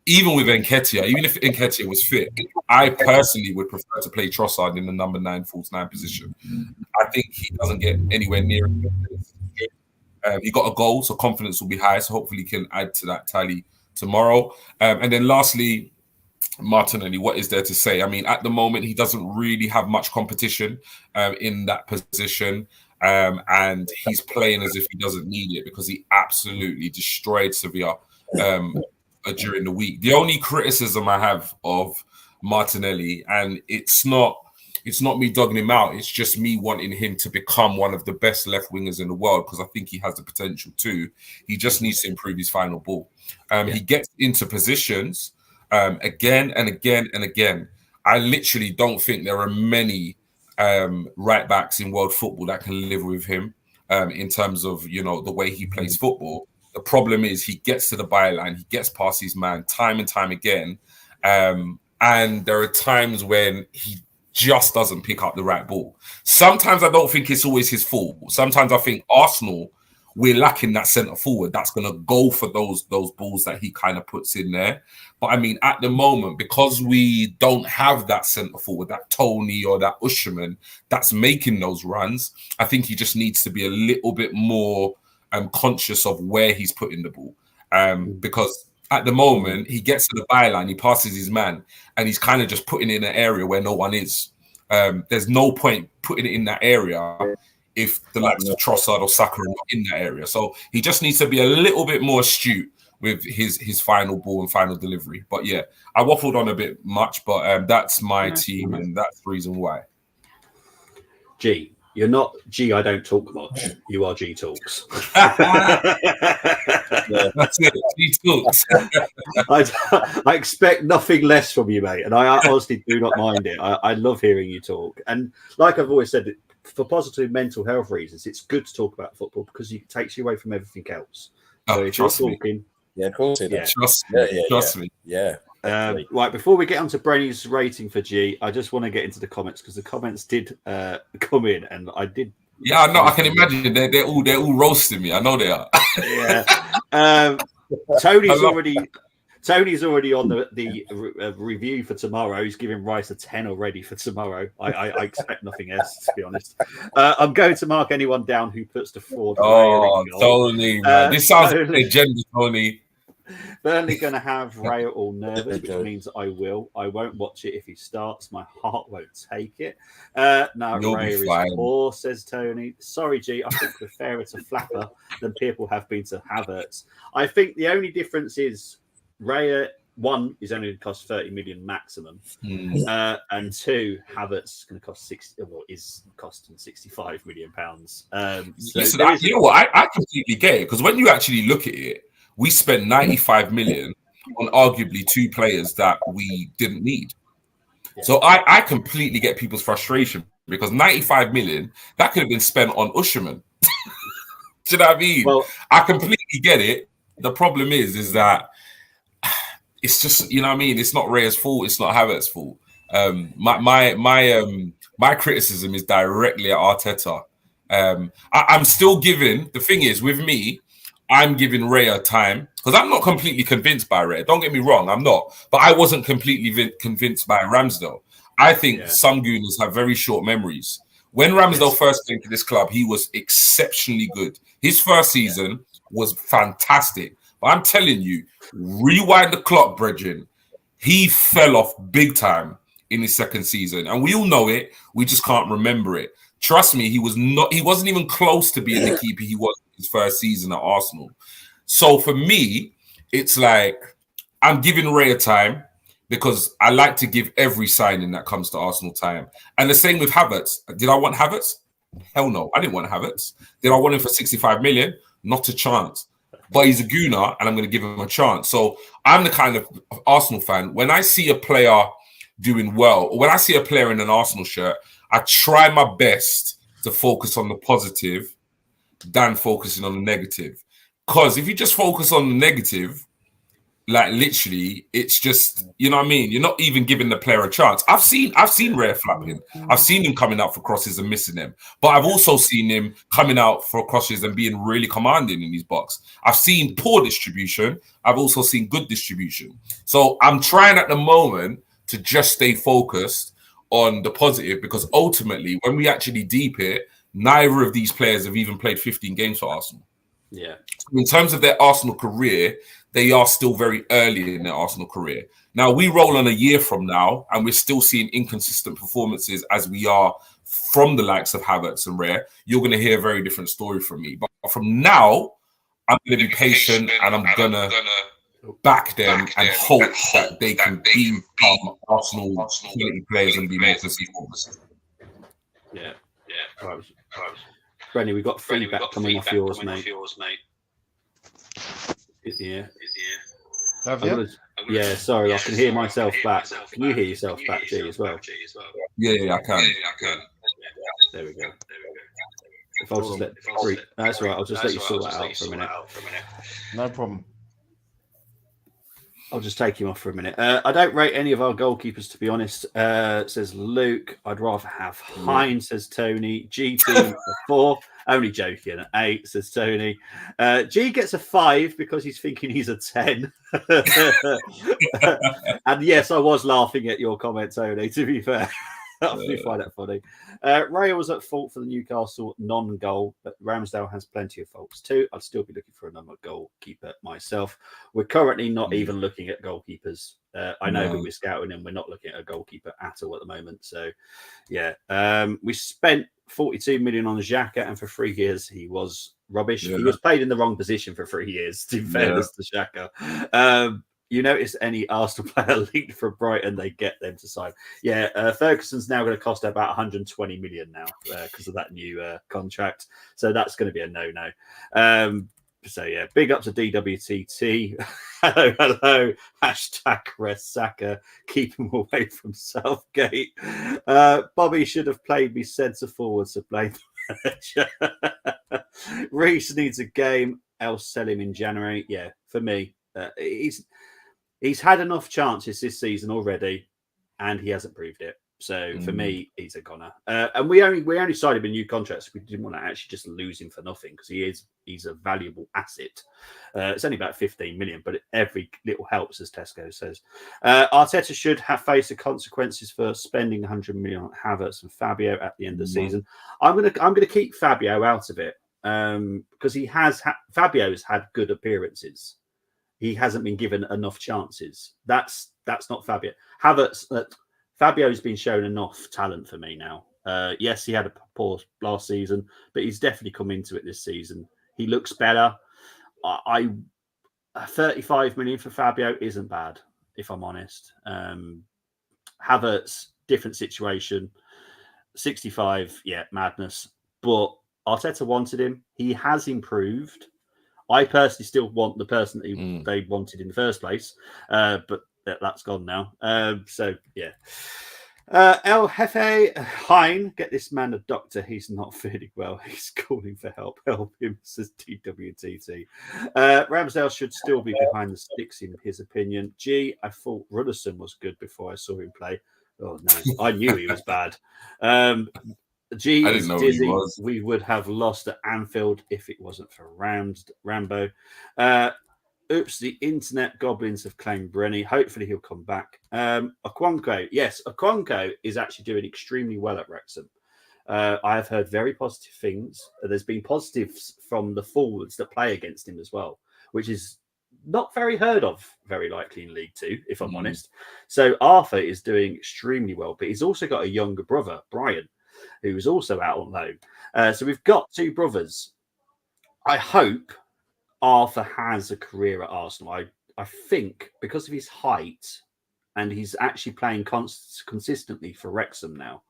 even with Nketiah, even if Nketiah was fit, I personally would prefer to play Trossard in the number 9 false 9 position. I think he doesn't get anywhere near it. He got a goal, so confidence will be high. So hopefully he can add to that tally tomorrow. And then lastly, Martinelli, what is there to say? I mean, at the moment, he doesn't really have much competition in that position. And he's playing as if he doesn't need it because he absolutely destroyed Sevilla during the week. The only criticism I have of Martinelli, and it's not me dogging him out, it's just me wanting him to become one of the best left wingers in the world because I think he has the potential too. He just needs to improve his final ball. He gets into positions again and again and again. I literally don't think there are many right backs in world football that can live with him in terms of, you know, the way he plays football. The problem is he gets to the byline, he gets past his man time and time again. And there are times when he just doesn't pick up the right ball. Sometimes I don't think it's always his fault. Sometimes I think Arsenal, we're lacking that centre forward that's going to go for those balls that he kind of puts in there. But I mean, at the moment, because we don't have that centre forward, that Tony or that Usherman that's making those runs, I think he just needs to be a little bit more conscious of where he's putting the ball. Because at the moment, he gets to the byline, he passes his man, and he's kind of just putting it in an area where no one is. There's no point putting it in that area if the likes of Trossard or Saka are not in that area. So he just needs to be a little bit more astute with his final ball and final delivery. But yeah, I waffled on a bit much, but that's my team, and that's the reason why. G, you're not G. I don't talk much. You are G talks. Yeah, that's it. G talks. I expect nothing less from you, mate, and I honestly do not mind it. I love hearing you talk, and like I've always said, for positive mental health reasons, it's good to talk about football because it takes you away from everything else. So if you're talking, of course it does. Trust me. Yeah. Right, before we get on to Brenny's rating for G, I just want to get into the comments because the comments did come in, and I did. Yeah, I know. I can imagine they're all roasting me. I know they are. Yeah. Tony's already on the review for tomorrow. He's giving Rice a 10 already for tomorrow. I expect nothing else, to be honest. I'm going to mark anyone down who puts the fraud. Oh, Tony, man. This sounds like an agenda, Tony. Burnley going to have Raya all nervous, which means I will. I won't watch it if he starts. My heart won't take it. No, Raya is poor, says Tony. Sorry, G. I think we're fairer to Flapper than people have been to Havertz. I think the only difference is Raya, one, is only going to cost 30 million maximum. And two, Havertz is going to cost is costing 65 million pounds. Listen, you know what? I completely get it because when you actually look at it, we spent 95 million on arguably two players that we didn't need. Yeah. So I completely get people's frustration because 95 million, that could have been spent on Usherman. Do you know what I mean? Well, I completely get it. The problem is that it's just, you know what I mean? It's not Raya's fault. It's not Havertz's fault. My criticism is directly at Arteta. I'm still giving, the thing is with me, I'm giving Raya time because I'm not completely convinced by Raya. Don't get me wrong, I'm not. But I wasn't completely convinced by Ramsdale. I think some gooners have very short memories. When Ramsdale first came to this club, he was exceptionally good. His first season was fantastic. But I'm telling you, rewind the clock, brethren. He fell off big time in his second season. And we all know it. We just can't remember it. Trust me, he wasn't even close to being the keeper he was his first season at Arsenal. So for me, it's like I'm giving Raya time because I like to give every signing that comes to Arsenal time. And the same with Havertz. Did I want Havertz? Hell no, I didn't want Havertz. Did I want him for 65 million? Not a chance. But he's a gooner and I'm going to give him a chance. So I'm the kind of Arsenal fan. When I see a player doing well, or when I see a player in an Arsenal shirt, I try my best to focus on the positive than focusing on the negative. Because if you just focus on the negative, like literally, it's just, you know what I mean? You're not even giving the player a chance. I've seen Raya flapping. I've seen him coming out for crosses and missing them. But I've also seen him coming out for crosses and being really commanding in his box. I've seen poor distribution. I've also seen good distribution. So I'm trying at the moment to just stay focused on the positive because ultimately, when we actually deep it, neither of these players have even played 15 games for Arsenal. Yeah. In terms of their Arsenal career, they are still very early in their Arsenal career. Now, we roll on a year from now, and we're still seeing inconsistent performances as we are from the likes of Havertz and Rare. You're going to hear a very different story from me. But from now, I'm going to be patient, and I'm going to back them and hope that they can become Arsenal quality players and be more consistent. Yeah. Right. Brenny, we've got feedback coming off yours, mate. Yeah. Have you? Yeah, sorry, I can hear myself back. Can you hear yourself back, G, as well? Yeah, I can. There we go. If I'll just that's right. I'll just let you sort that out for a minute. No problem. I'll just take him off for a minute. I don't rate any of our goalkeepers, to be honest. Says Luke. I'd rather have Hines, says Tony. GP 4. Only joking. 8, says Tony. G gets a 5 because he's thinking he's a 10. And yes, I was laughing at your comment, Tony, to be fair. I find that funny. Raya was at fault for the Newcastle non-goal, but Ramsdale has plenty of faults too. I'd still be looking for another goalkeeper myself. We're currently not even looking at goalkeepers. I know who we're scouting, and we're not looking at a goalkeeper at all at the moment. So, yeah, we spent 42 million on Xhaka, and for 3 years he was rubbish. He was played in the wrong position for 3 years, to be fairness to Xhaka. You notice any Arsenal player linked for Brighton, they get them to sign. Yeah, Ferguson's now going to cost about 120 million now because of that new contract. So that's going to be a no-no. So, yeah, big up to DWTT. hello. #rest Saka. Keep him away from Southgate. Bobby should have played me centre forward, so blame the manager. Reece needs a game, else sell him in January. Yeah, for me, he's had enough chances this season already, and he hasn't proved it. So for me, he's a goner. And we only signed him a new contract, so we didn't want to actually just lose him for nothing because he's a valuable asset. It's only about 15 million, but every little helps, as Tesco says. Arteta should have faced the consequences for spending 100 million on Havertz and Fabio at the end of the season. I'm gonna keep Fabio out of it because Fabio's had good appearances. He hasn't been given enough chances. That's not Fabio. Fabio's been shown enough talent for me now. Yes, he had a poor last season, but he's definitely come into it this season. He looks better. 35 million for Fabio isn't bad, if I'm honest. Havertz, different situation. 65, yeah, madness. But Arteta wanted him. He has improved. I personally still want the person that they wanted in the first place, but that's gone now. So, yeah. El Jefe Hein, get this man a doctor. He's not feeling well. He's calling for help. Help him, says TWTT. Ramsdale should still be behind the sticks, in his opinion. I thought Ruderson was good before I saw him play. Oh, no. I knew he was bad. I didn't know dizzy. he was. We would have lost at Anfield if it wasn't for Rambo. Oops, the internet goblins have claimed Brenny. Hopefully he'll come back. Okonkwo. Yes, Okonkwo is actually doing extremely well at Wrexham. I have heard very positive things. There's been positives from the forwards that play against him as well, which is not very heard of, very likely in League Two, if I'm honest. So Arthur is doing extremely well, but he's also got a younger brother, Brian, who's also out on loan. So we've got 2 brothers. I hope Arthur has a career at Arsenal. I think because of his height and he's actually playing consistently for Wrexham now,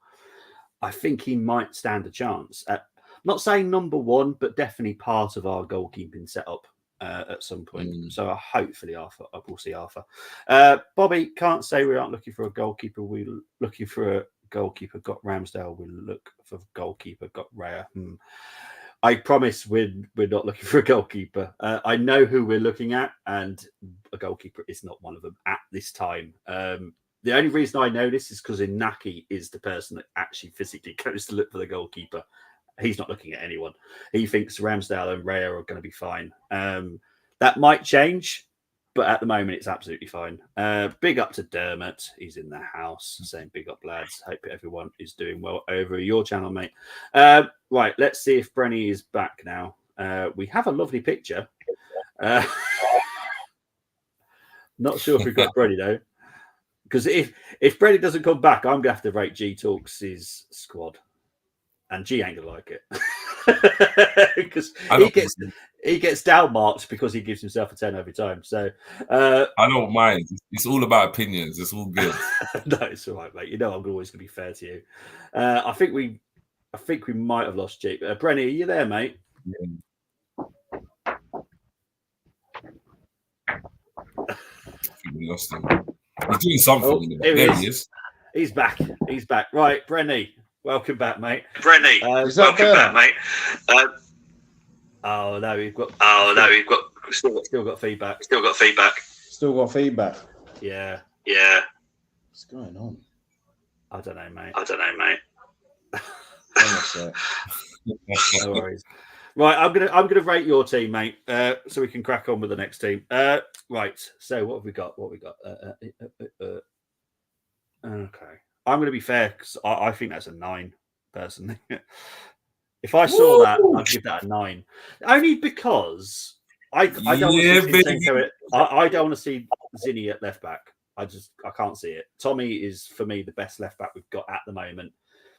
I think he might stand a chance. I'm not saying number 1, but definitely part of our goalkeeping setup at some point. So hopefully we'll see Arthur. Bobby, can't say we aren't looking for a goalkeeper. We're looking for a goalkeeper, got Ramsdale. We look for goalkeeper, got Raya. I promise we're not looking for a goalkeeper. I know who we're looking at, and a goalkeeper is not one of them at this time. The only reason I know this is because Inaki is the person that actually physically goes to look for the goalkeeper. He's not looking at anyone. He thinks Ramsdale and Raya are going to be fine. That might change, but at the moment, it's absolutely fine. Big up to Dermot. He's in the house saying big up, lads. Hope everyone is doing well over your channel, mate. Right, let's see if Brenny is back now. We have a lovely picture. Not sure if we've got Brenny though, because if Brenny doesn't come back, I'm gonna have to rate G Talks' squad, and G ain't gonna like it because he gets down marked because he gives himself a 10 every time. So I don't mind. It's all about opinions. It's all good. No, it's all right, mate. You know I'm always gonna be fair to you. I think we might have lost G. Brenny, are you there, mate? Yeah. We lost him. He's doing something. Oh, there he is. He's back. He's back. Right, Brenny, welcome back, mate. Brenny, welcome back, mate. Oh no, we've got still got feedback. Still got feedback. Still got feedback. Yeah. What's going on? I don't know, mate. No worries. Right, I'm gonna rate your team, mate, so we can crack on with the next team. Right, so what have we got? Okay, I'm gonna be fair because I think that's a 9 personally. If I saw that, I'd give that a 9, only because I don't want to see Zinchenko I don't want to see Zinni at left back. I can't see it. Tommy is for me the best left back we've got at the moment.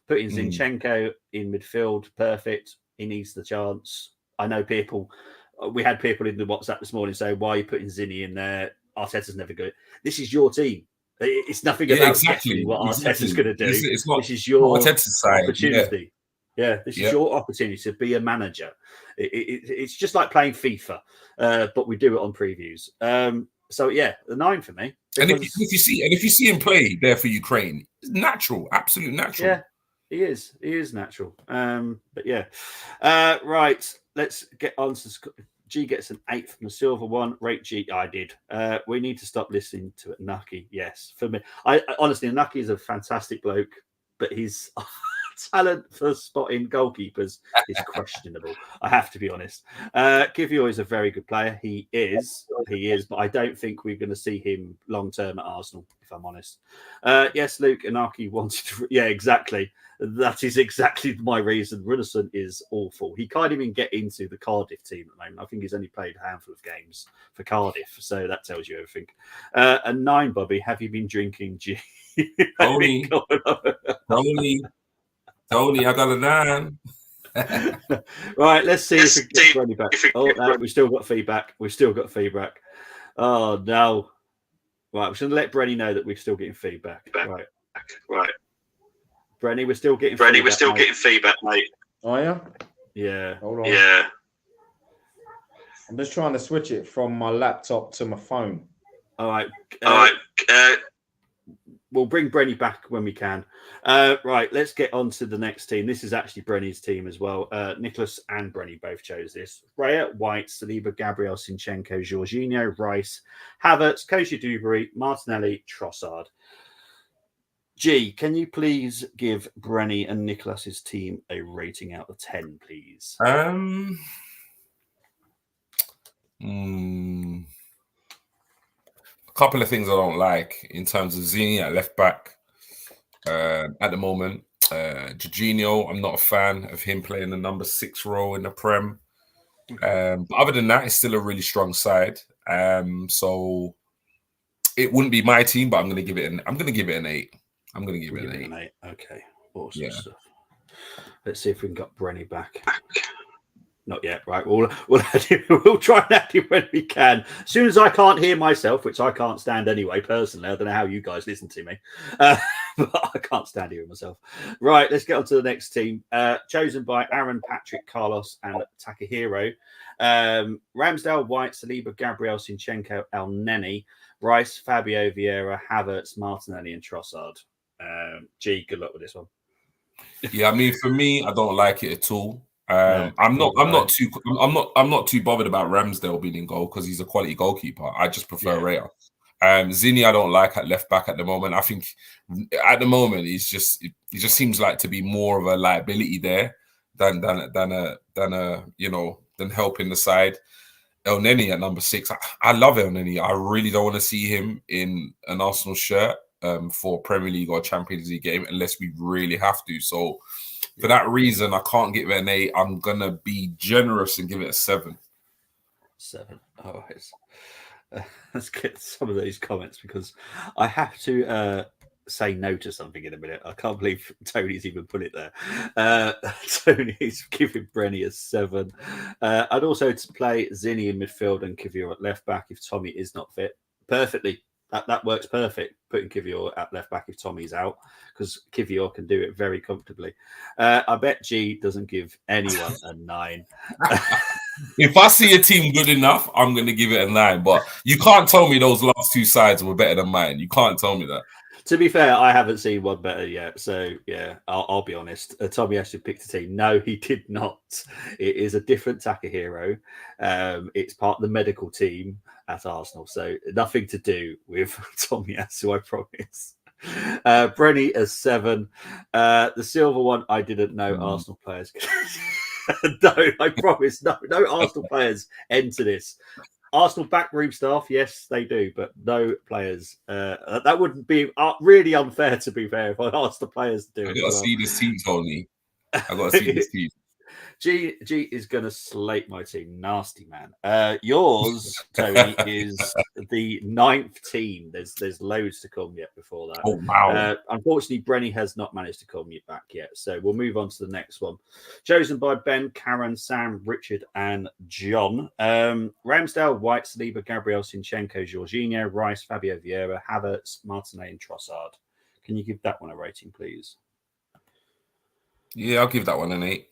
Putting Zinchenko in midfield, perfect. He needs the chance. I know we had people in the WhatsApp this morning saying, why are you putting Zinni in there? Arteta's never good. This is your team. It's nothing about what Arteta's going to do. It's not, this is your Arteta's side, opportunity. Yeah, this is your opportunity to be a manager. It's just like playing FIFA, but we do it on previews. So yeah, the 9 for me. And if you see him play there for Ukraine, it's natural, absolute natural. Yeah. He is natural. But yeah. Right. Let's get on to G gets an 8 from the silver one. Rate G. I did. We need to stop listening to it. Nucky. Yes. For me. I honestly, Nucky is a fantastic bloke, but his talent for spotting goalkeepers is questionable. I have to be honest. Kivior is a very good player. He is, but I don't think we're going to see him long term at Arsenal, if I'm honest. Yes, Luke, Anarchy wanted to. Yeah, exactly. That is exactly my reason. Runnison is awful. He can't even get into the Cardiff team at the moment. I think he's only played a handful of games for Cardiff, so that tells you everything. And 9, Bobby, have you been drinking G? Tony, I got a 9. Right, let's see if we can get Brenny back. Oh, no, we've still got feedback. Oh, no. Right, we're going to let Brenny know that we're still getting feedback. Right. Brenny, we're still getting feedback, mate. Oh, yeah? Yeah. Hold on. Yeah. I'm just trying to switch it from my laptop to my phone. All right. We'll bring Brenny back when we can. Right, let's get on to the next team. This is actually Brenny's team as well. Nicholas and Brenny both chose this. Raya, White, Saliba, Gabriel, Zinchenko, Jorginho, Rice, Havertz, Koscielny, Dewberry, Martinelli, Trossard. G, can you please give Brenny and Nicholas's team a rating out of 10, please? A couple of things I don't like in terms of Zinni at left back at the moment. Jorginho, I'm not a fan of him playing the number 6 role in the Prem. But other than that, it's still a really strong side. So it wouldn't be my team, but I'm going to give it an 8. I'm going to give it an 8. Okay, awesome stuff. Let's see if we can get Brenny back. Not yet, right? We'll try and add him when we can. As soon as I can't hear myself, which I can't stand anyway, personally. I don't know how you guys listen to me, but I can't stand hearing myself. Right, let's get on to the next team. Chosen by Aaron, Patrick, Carlos, and Takahiro. Ramsdale, White, Saliba, Gabriel, Zinchenko, El Neni, Rice, Fabio, Vieira, Havertz, Martinelli, and Trossard. G, good luck with this one. Yeah, I mean, for me, I don't like it at all. I'm not too bothered about Ramsdale being in goal because he's a quality goalkeeper. I just prefer Raya. Zinni, I don't like at left back at the moment. I think at the moment it just seems like to be more of a liability there than helping the side. El Neni at number 6. I love El Neni. I really don't want to see him in an Arsenal shirt for Premier League or Champions League game unless we really have to. So for that reason, I can't give it an 8. I'm gonna be generous and give it a 7. 7. All right. let's get some of those comments because I have to say no to something in a minute. I can't believe Tony's even put it there. Tony's giving Brenny a 7. I'd also to play Zinni in midfield and Kivior at left back if Tommy is not fit. Perfectly. That works perfect, putting Kivior at left back if Tommy's out, because Kivior can do it very comfortably. I bet G doesn't give anyone a 9. If I see a team good enough, I'm going to give it a 9. But you can't tell me those last 2 sides were better than mine. You can't tell me that. To be fair, I haven't seen one better yet. So, yeah, I'll be honest. Tommy actually picked a team. No, he did not. It is a different Takahiro. It's part of the medical team at Arsenal. So, nothing to do with Tommy Asu, I promise. Brenny as 7. The silver one, I didn't know Arsenal players. No, I promise. No Arsenal players enter this. Arsenal backroom staff, yes, they do, but no players. That wouldn't be really unfair, to be fair, if I asked the players to do it. I got to see this team, Tony. I got to see this team. G is going to slate my team. Nasty, man. Yours, Tony, is the 9th team. There's loads to come yet before that. Oh, wow. Unfortunately, Brenny has not managed to come back yet. So we'll move on to the next one. Chosen by Ben, Karen, Sam, Richard, and John. Ramsdale, White, Saliba, Gabriel, Sinchenko, Jorginho, Rice, Fabio Vieira, Havertz, Martinez, and Trossard. Can you give that one a rating, please? Yeah, I'll give that one an 8.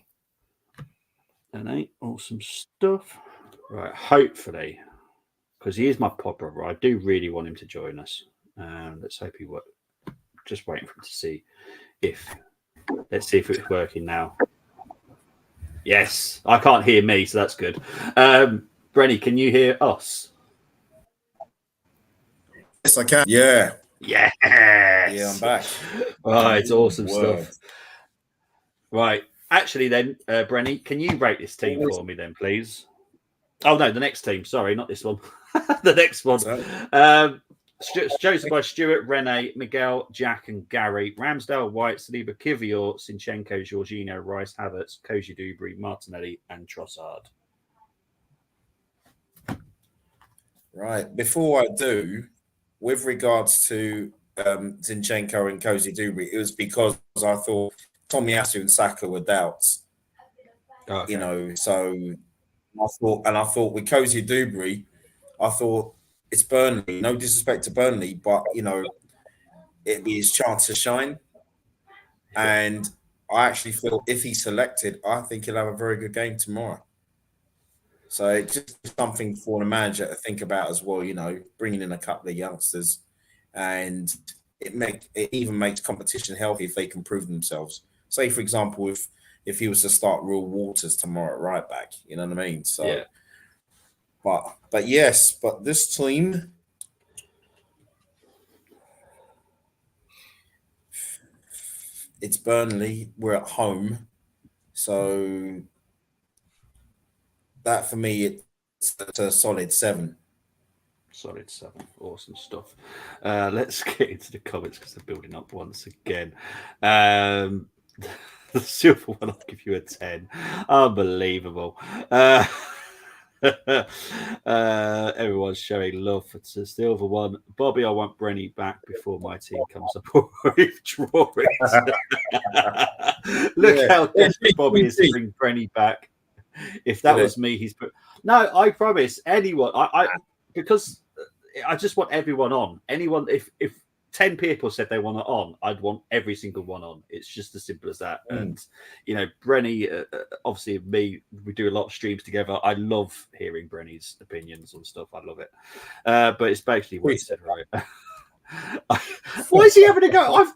An 8, awesome stuff. Right, hopefully, because he is my pod brother, I do really want him to join us. Let's hope he works. Just waiting for him to see if. Let's see if it's working now. Yes, I can't hear me, so that's good. Brenny, can you hear us? Yes, I can. Yeah. Yes. Yeah, I'm back. Right, awesome stuff. Right. Actually, then, Brenny, can you rate this team for me, then, please? Oh, no, the next team. Sorry, not this one. The next one. Chosen by Stuart, Rene, Miguel, Jack, and Gary. Ramsdale, White, Saliba, Kivior, Sinchenko, Jorginho, Rice, Havertz, Koji Dubry, Martinelli, and Trossard. Right. Before I do, with regards to Zinchenko and Koji Dubry, it was because I thought Tomiyasu and Saka were doubts. Okay. You know, so I thought with Koji Dubry, I thought it's Burnley. No disrespect to Burnley, but you know, it'd be his chance to shine. And I actually feel if he's selected, I think he'll have a very good game tomorrow. So it's just something for the manager to think about as well. You know, bringing in a couple of youngsters, and it even makes competition healthy if they can prove themselves. Say, for example, if he was to start Real Waters tomorrow at right back, you know what I mean? So, yeah. But this team, it's Burnley. We're at home, so that for me it's a solid 7. Solid 7. Awesome stuff. Let's get into the comments because they're building up once again. The silver one, I'll give you a 10. Unbelievable. Everyone's showing love for the silver one. Bobby, I want Brenny back before my team comes up with drawings. Look how desperate Bobby is to bring Brenny back. If that was me, he's put. No, I promise anyone. Because I just want everyone on. Anyone, if 10 people said they want it on, I'd want every single one on. It's just as simple as that. And, you know, Brenny, obviously me, we do a lot of streams together. I love hearing Brenny's opinions on stuff. I love it. But it's basically what he said, right? Why is he having a go?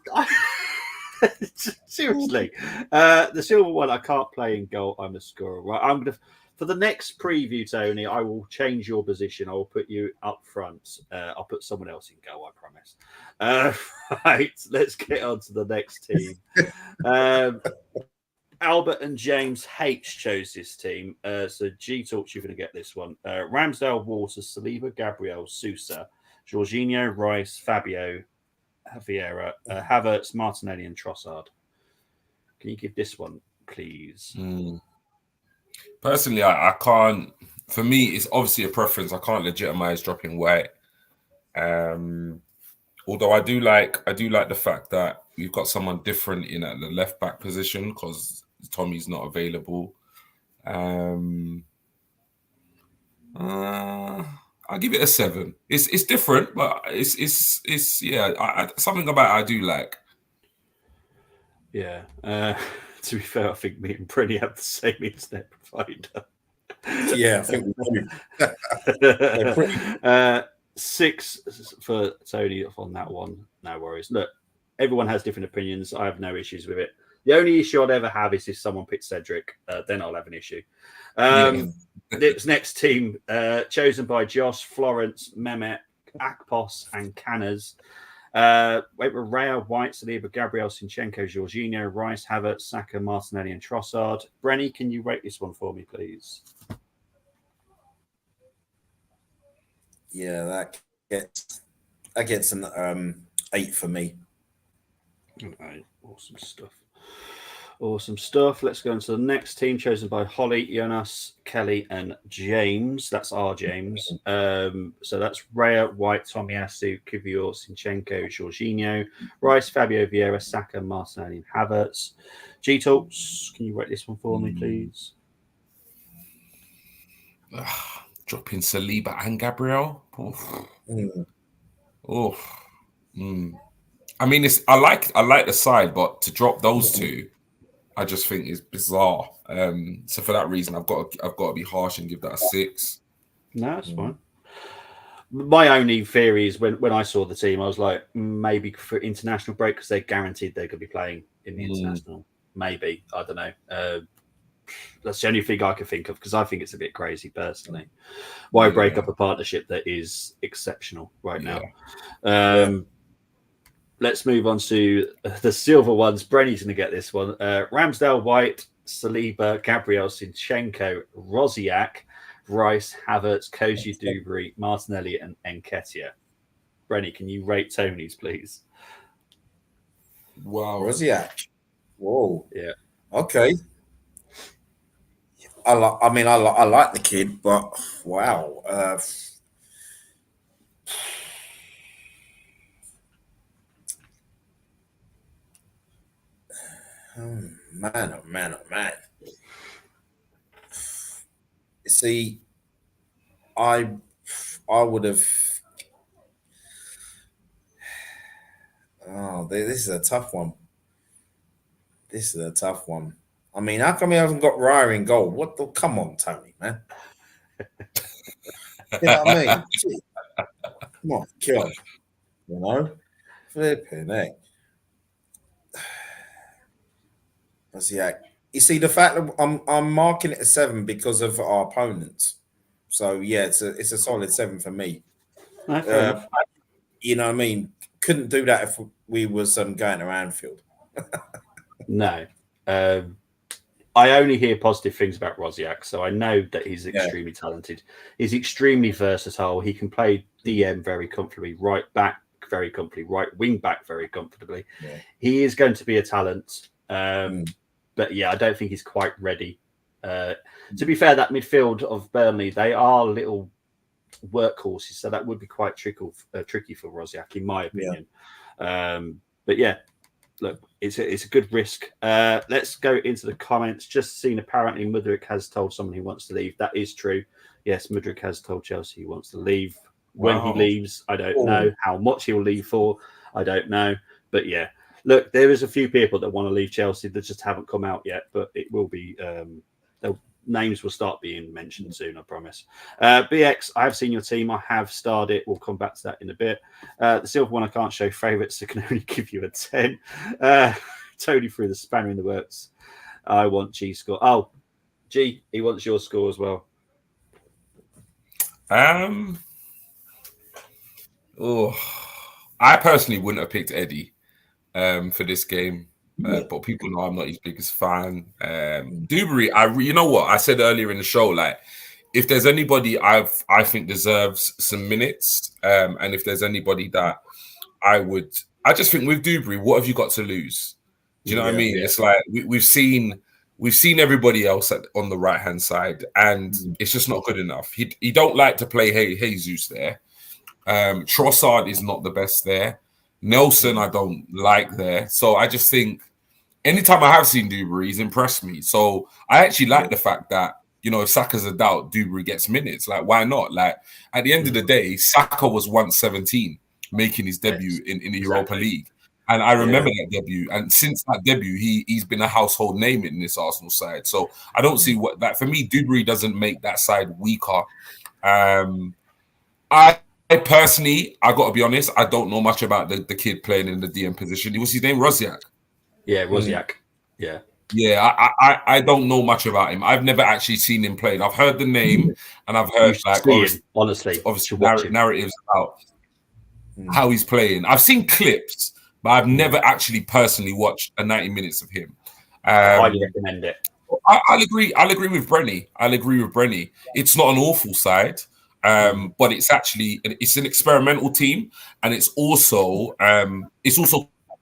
Seriously. The silver one, I can't play in goal. I'm a scorer. Right? I'm going to... For the next preview, Tony, I will change your position. I will put you up front. I'll put someone else in goal, I promise. Right, let's get on to the next team. Albert and James H chose this team. So G Talks, you're going to get this one. Ramsdale, Waters, Saliba, Gabriel, Sousa, Jorginho, Rice, Fabio, Vieira, Havertz, Martinelli, and Trossard. Can you give this one, please? Personally, I can't for me, it's obviously a preference. I can't legitimize dropping White. Although I do like the fact that we've got someone different in at the left back position because Tommy's not available. I'll give it a 7. It's different, but it's yeah. Something about it I do like. Yeah. To be fair, I think me and Brenny have the same internet provider. Yeah, I think we do. 6 for Tony on that one. No worries. Look, everyone has different opinions. I have no issues with it. The only issue I'd ever have is if someone picks Cedric, then I'll have an issue. This next team, chosen by Josh, Florence, Mehmet, Akpos, and Canners. Wait for Raya, White, Saliba, Gabriel, Sinchenko, Jorginho, Rice, Havertz, Saka, Martinelli, and Trossard. Brenny, can you rate this one for me, please? Yeah, that gets an 8 for me. Okay, awesome stuff. Let's go into the next team, chosen by Holly, Jonas, Kelly, and James. That's our James. So that's Raya, White, Tomiyasu, Kivior, Sinchenko, Jorginho, Rice, Fabio Vieira, Saka, Martinelli, and Havertz. G-Talks, can you rate this one for me, please? Dropping Saliba and Gabriel. I mean, I like the side, but to drop those two, I just think is bizarre. So for that reason, I've got to be harsh and give that a 6. No, that's fine. My only theory is when I saw the team, I was like, maybe for international break because they're guaranteed they're going to be playing in the international. Maybe, I don't know. That's the only thing I can think of because I think it's a bit crazy personally. Why break up a partnership that is exceptional right now? Let's move on to the silver ones. Brenny's going to get this one. Ramsdale, White, Saliba, Gabriel, Sinchenko, Rosiak, Rice, Havertz, Koji, Dubry, Martinelli, and Nketiah. Brenny, can you rate Tony's, please? Wow. Rosiak. Whoa. Yeah. Okay. I like the kid, but wow. Man, oh man. See, I would have. Oh, this is a tough one. I mean, how come he hasn't got Raya in goal? What the? Come on, Tony, man. You know what I mean? Gee. Come on, God. You know, flipping heck. You see, the fact that I'm marking it a 7 because of our opponents. So yeah, it's a solid 7 for me. You know what I mean? Couldn't do that if we was going to Anfield. No. I only hear positive things about Rosiak, so I know that he's extremely talented. He's extremely versatile. He can play DM very comfortably, right back very comfortably, right wing back very comfortably. Yeah. He is going to be a talent. But yeah, I don't think he's quite ready. To be fair, that midfield of Burnley, they are little workhorses, so that would be quite tricky for Rosiak, in my opinion. Yeah. But yeah, look, it's a good risk. Let's go into the comments. Just seen, apparently Mudryk has told someone he wants to leave. That is true. Yes, Mudryk has told Chelsea he wants to leave. When he leaves, I don't know. How much he'll leave for, I don't know. But yeah. Look, there is a few people that want to leave Chelsea that just haven't come out yet, but it will be names will start being mentioned soon, I promise. BX, I have seen your team. I have starred it. We'll come back to that in a bit. The silver one, I can't show favourites, so can only give you a 10. Tony threw the spanner in the works. I want G score. Oh, G, he wants your score as well. I personally wouldn't have picked Eddie for this game. But people know I'm not his biggest fan. Dubry, you know what I said earlier in the show, like if there's anybody I think deserves some minutes, and if there's anybody that I just think with Dubry, what have you got to lose? Do you know what I mean? Yeah. It's like we've seen we've seen everybody else on the right hand side, and it's just not good enough. He don't like to play Jesus there. Trossard is not the best there. Nelson, I don't like there. So I just think anytime I have seen Dewberry, he's impressed me. So I actually like the fact that, if Saka's a doubt, Dewberry gets minutes. Like, why not? Like, at the end of the day, Saka was once 17, making his debut in the Europa League. And I remember that debut. And since that debut, he's been a household name in this Arsenal side. So I don't see what that, for me, Dewberry doesn't make that side weaker. I personally, I got to be honest, I don't know much about the kid playing in the DM position. What's his name? Rosiak. Yeah, Rosiak. Yeah. Yeah, I don't know much about him. I've never actually seen him play. I've heard the name and I've heard honestly narratives about how he's playing. I've seen clips, but I've never actually personally watched 90 minutes of him. I highly recommend it. I'll agree with Brenny. It's not an awful side, but it's an experimental team, and it's also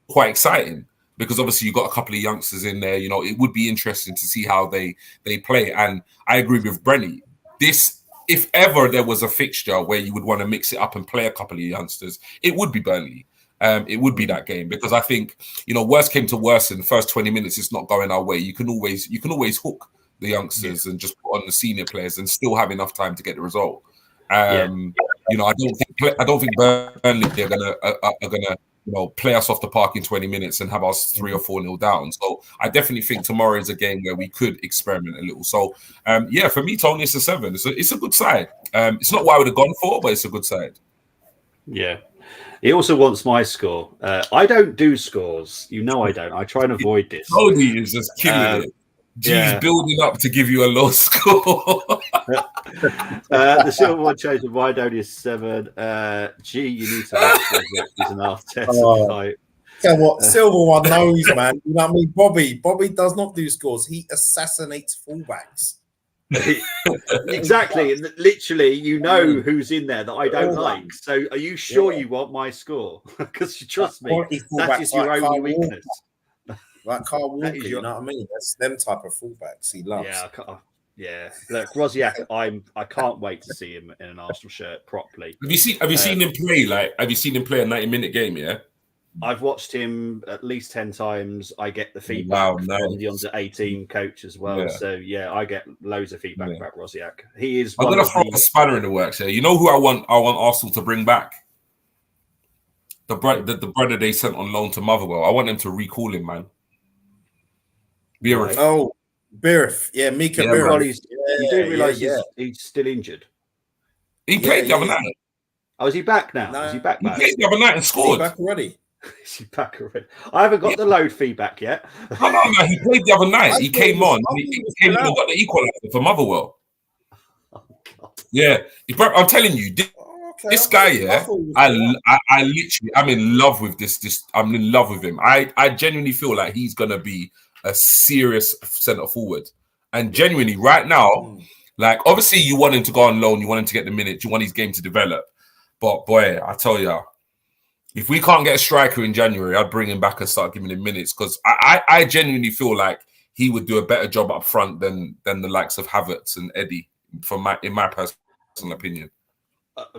quite exciting because obviously you've got a couple of youngsters in there. It would be interesting to see how they play. And I agree with Brenny. If ever there was a fixture where you would want to mix it up and play a couple of youngsters, it would be Burnley. It would be that game because I think, worst came to worst in the first 20 minutes, it's not going our way. You can always hook the youngsters and just put on the senior players and still have enough time to get the result. I don't think Burnley are gonna play us off the park in 20 minutes and have us 3 or 4-0 down. So I definitely think tomorrow is a game where we could experiment a little. So for me, Tony, it's a 7. It's a good side. It's not what I would have gone for, but it's a good side. Yeah. He also wants my score. I don't do scores. I don't. I try and avoid this. Tony is just killing it. G's building up to give you a low score. The silver one chosen. Why don't is 7? G, you need to watch it. He's an artist. Tell what, silver one knows, man. You know what I mean? Bobby does not do scores. He assassinates fullbacks. Exactly, and literally, who's in there that I don't like. So, are you sure you want my score? Because trust me, that is your only weakness. Like Carl Walker, you know what I mean? That's them type of fullbacks he loves. Yeah. Look, Rosiak, I can't wait to see him in an Arsenal shirt properly. Have you seen him play? Have you seen him play a 90-minute game? Yeah. I've watched him at least 10 times. I get the feedback from the under 18 coach as well. Yeah. So I get loads of feedback about Rosiak. He is. I'm going to throw a spanner in the works here. You know who I want Arsenal to bring back? The brother they sent on loan to Motherwell. I want them to recall him, man. Birif. Oh, Birif. Yeah, Mika Birif. You do realise he's still injured. He played the other night. Oh, is he back now? No, is he back? He played the other night and scored. Is he back already? Is he back already? I haven't got the load feedback yet. No. He played the other night. He came on. He came on and got the equaliser for Motherwell. Oh, God. Yeah. I'm telling you, this guy, I'm in love with this. I'm in love with him. I genuinely feel like he's going to be a serious centre forward. And genuinely, right now, like, obviously you want him to go on loan, you want him to get the minutes, you want his game to develop. But boy, I tell you, if we can't get a striker in January, I'd bring him back and start giving him minutes because I genuinely feel like he would do a better job up front than the likes of Havertz and Eddie, in my personal opinion.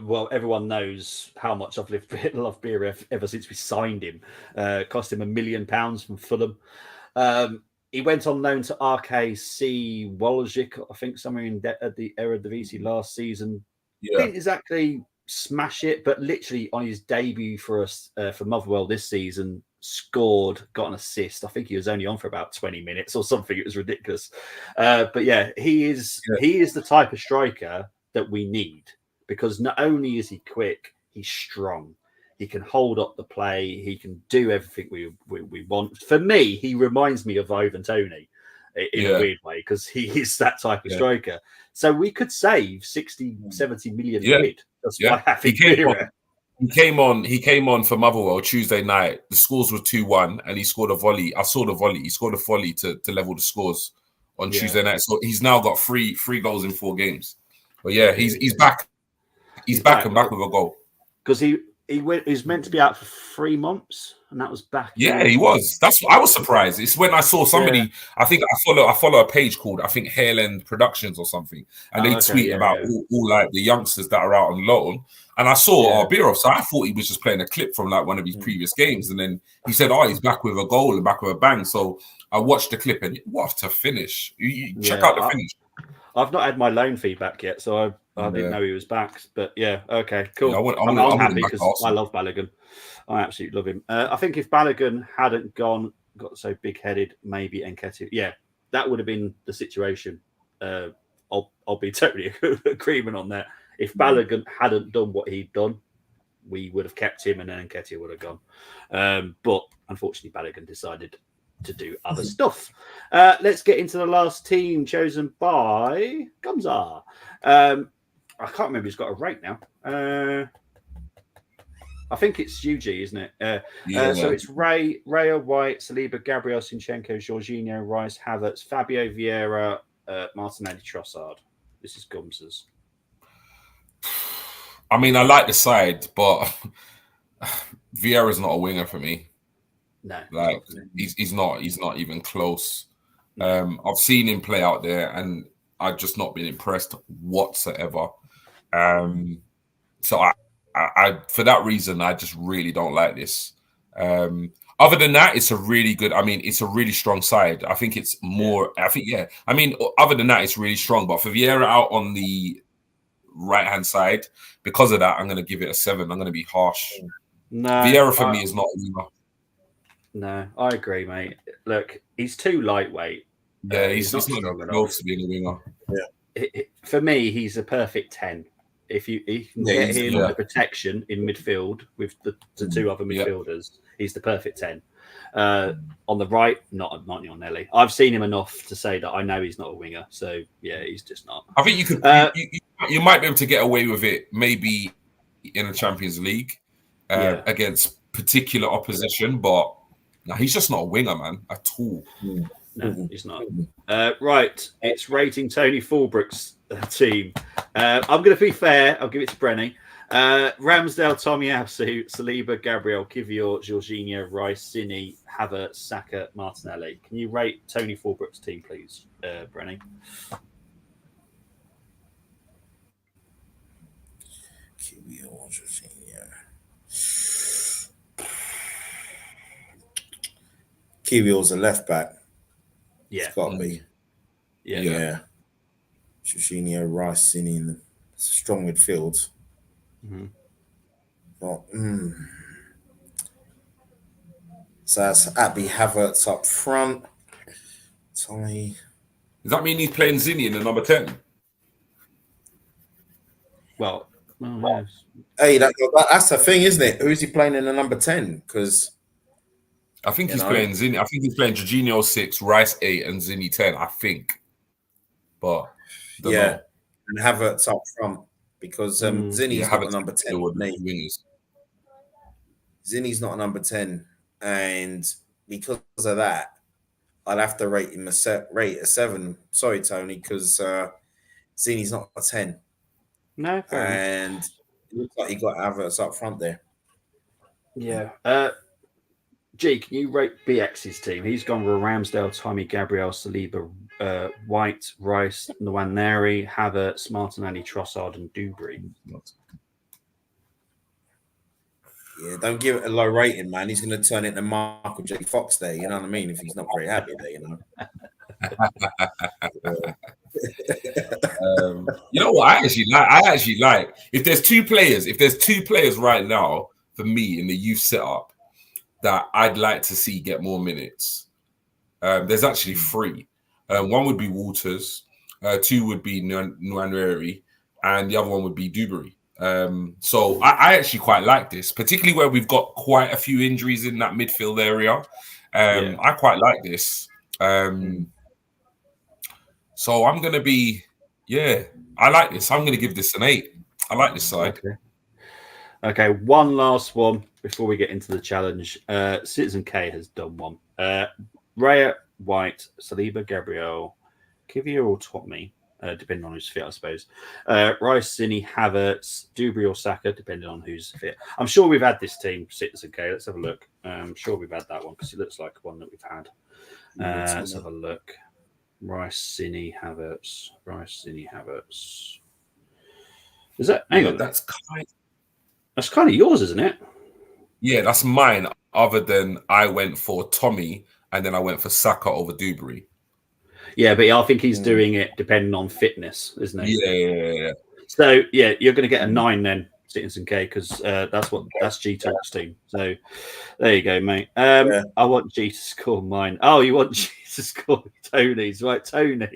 Well, everyone knows how much I've loved Birif ever since we signed him. Cost him £1 million from Fulham. He went on loan to RKC Wałbrzych, I think, somewhere at the Eredivisie last season. Didn't exactly smash it, but literally on his debut for us for Motherwell this season, scored, got an assist. I think he was only on for about 20 minutes or something. It was ridiculous. But yeah, he is the type of striker that we need because not only is he quick, he's strong. He can hold up the play. He can do everything we want. For me, he reminds me of Ivan Toney in a weird way because he is that type of striker. So we could save 60, 70 million quid just by having He came on for Motherwell Tuesday night. The scores were 2-1 and he scored a volley. I saw the volley. He scored a volley to level the scores on Tuesday night. So he's now got three goals in 4 games. But yeah, he's back. He's back and back with a goal. Because He's meant to be out for 3 months, and that was back. Yeah, he was. That's what I was surprised. It's when I saw somebody. Yeah. I think I follow a page called Hairland Productions or something, and they tweet about all like the youngsters that are out on loan. And I saw Arbirov, so I thought he was just playing a clip from like one of his previous games, and then he said, "Oh, he's back with a goal and back with a bang." So I watched the clip, and what a finish! You check out the finish. I've not had my loan feedback yet, so I didn't know he was back. But yeah, okay, cool. Yeah, I'm happy because I love Balogun. I absolutely love him. I think if Balogun hadn't got so big-headed, maybe Nketiah, yeah, that would have been the situation. I'll be totally agreement on that. If Balogun hadn't done what he'd done, we would have kept him, and then Nketiah would have gone. But unfortunately, Balogun decided to do other stuff. Let's get into the last team chosen by Gumzar. I can't remember who's got a rate now. I think it's UG, isn't it? So it's Raya, White, Saliba, Gabriel, Sinchenko, Jorginho, Rice, Havertz, Fabio Vieira, Martinelli, Trossard. This is Gumzar's. I mean, I like the side, but Vieira's not a winger for me. No, like he's not even close. I've seen him play out there, and I've just not been impressed whatsoever. So I for that reason, I just really don't like this. Other than that, it's a really good. I mean, it's a really strong side. I think it's more. I mean, other than that, it's really strong. But for Vieira out on the right-hand side, because of that, I'm going to give it a 7. I'm going to be harsh. No, Vieira for me is not a winger. No, I agree, mate. Look, he's too lightweight. Yeah, he's not close to being a winger. Yeah. For me, he's a perfect 10. If you can get him the protection in midfield with the two other midfielders, he's the perfect 10. On the right, not on Nelly. I've seen him enough to say that I know he's not a winger. So yeah, he's just not. I think you could. You might be able to get away with it, maybe in the Champions League against particular opposition, but. No, he's just not a winger, man, at all. No, he's not. Right, it's rating Tony Fulbrook's team. I'm going to be fair. I'll give it to Brenny. Ramsdale, Tomiyasu, Saliba, Gabriel, Kivior, Jorginho, Rice, Cini, Havertz, Saka, Martinelli. Can you rate Tony Fulbrook's team, please, Brenny? Kivior, Jorginho. Kiwior's a left back. Yeah. It's got to be. Yeah. Jorginho, Rice, Cini in the strong midfield. Mm-hmm. But, So that's Abby Havertz up front. Tommy. Does that mean he's playing Zinni in the number 10? Well, yes. Hey, that's the thing, isn't it? Who's he playing in the number 10? Because I think he's playing Zinni. I think he's playing Jorginho 6, Rice 8, and Zinni 10. I think, but know. And Havertz up front because Zinni's not a number 10. Zinni's not a number 10, and because of that, I'd have to rate him a 7. Sorry, Tony, because Zinni's not a 10. No, and it looks like he got Havertz up front there. Yeah. G, can you rate BX's team? He's gone with Ramsdale, Tommy, Gabriel, Saliba, White, Rice, Nwaneri, Havertz, Martinelli, Trossard, and Dubry. Yeah, don't give it a low rating, man. He's going to turn into Michael J. Fox there. You know what I mean? If he's not very happy there, you know. You know what? I actually like. If there's two players right now for me in the youth setup that I'd like to see get more minutes. There's actually 3. One would be Walters, 2 would be Nwaneri, and the other one would be Dubry. So I actually quite like this, particularly where we've got quite a few injuries in that midfield area. I quite like this. So I'm going to be, I like this. I'm going to give this an 8. I like this side. Okay, one last one before we get into the challenge. Citizen K has done one. Raya, White, Saliba, Gabriel, Kivior or Tommy, depending on who's fit, I suppose. Rice, Zinni, Havertz, Dubry or Saka, depending on who's fit. I'm sure we've had this team, Citizen K. Let's have a look. I'm sure we've had that one because it looks like one that we've had. Let's have a look. Rice, Zinni, Havertz. Rice, Zinni, Havertz. Is that? Hang on. That's kind of yours, isn't it? Yeah, that's mine. Other than I went for Tommy and then I went for Saka over Dubry. Yeah, but I think he's doing it depending on fitness, isn't he? Yeah. So yeah, you're going to get a 9 then, Citizen K, because that's G Talk's team. So there you go, mate. I want G to score mine. Oh, you want G to score Tony's, right? Tony.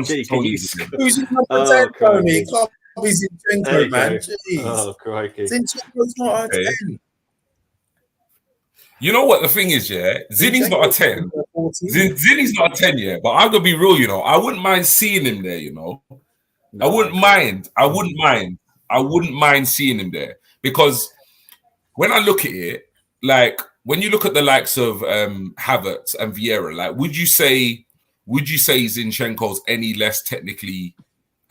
G, can you score? Who's your number 10, Tony? Can't be Zinchenko, man. Jeez. Oh, crikey. Zinchenko's not a 10. You know what the thing is, yeah? Zinni's not a 10. Zinni's not a 10, yeah. But I'm gonna be real, you know. I wouldn't mind seeing him there, you know. I wouldn't mind seeing him there. Because when I look at it, like when you look at the likes of Havertz and Vieira, like would you say Zinchenko's any less technically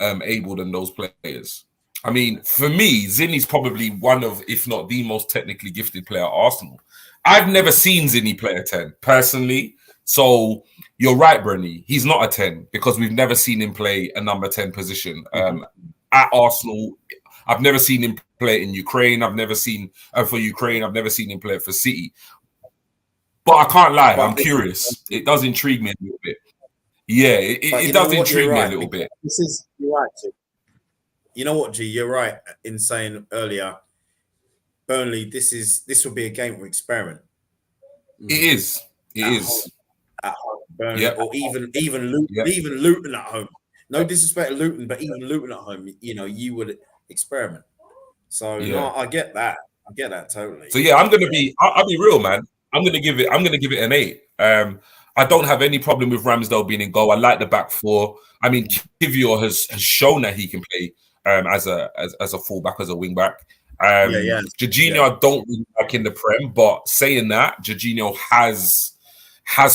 able than those players? I mean, for me, Zinni's probably one of, if not the most technically gifted player at Arsenal. I've never seen Zinni play a 10 personally. So you're right, Burnley. He's not a 10 because we've never seen him play a number 10 position at Arsenal. I've never seen him play in Ukraine. I've never seen for Ukraine. I've never seen him play for City. But I can't lie. I'm curious. It does intrigue me a little bit. Yeah, it does intrigue me a little bit. You're right, G. You know what, G? You're right in saying earlier, Burnley, this will be a game of experiment. It is. At home, Burnley, or even Luton at home. No disrespect to Luton, but even Luton at home, you know, you would experiment. So no, I get that. I get that totally. So yeah, I'll be real, man. I'm gonna give it an 8. I don't have any problem with Ramsdale being in goal. I like the back four. I mean, Kivior has shown that he can play as a fullback, as a wing back. Jorginho, I don't really like in the Prem, but saying that, Jorginho has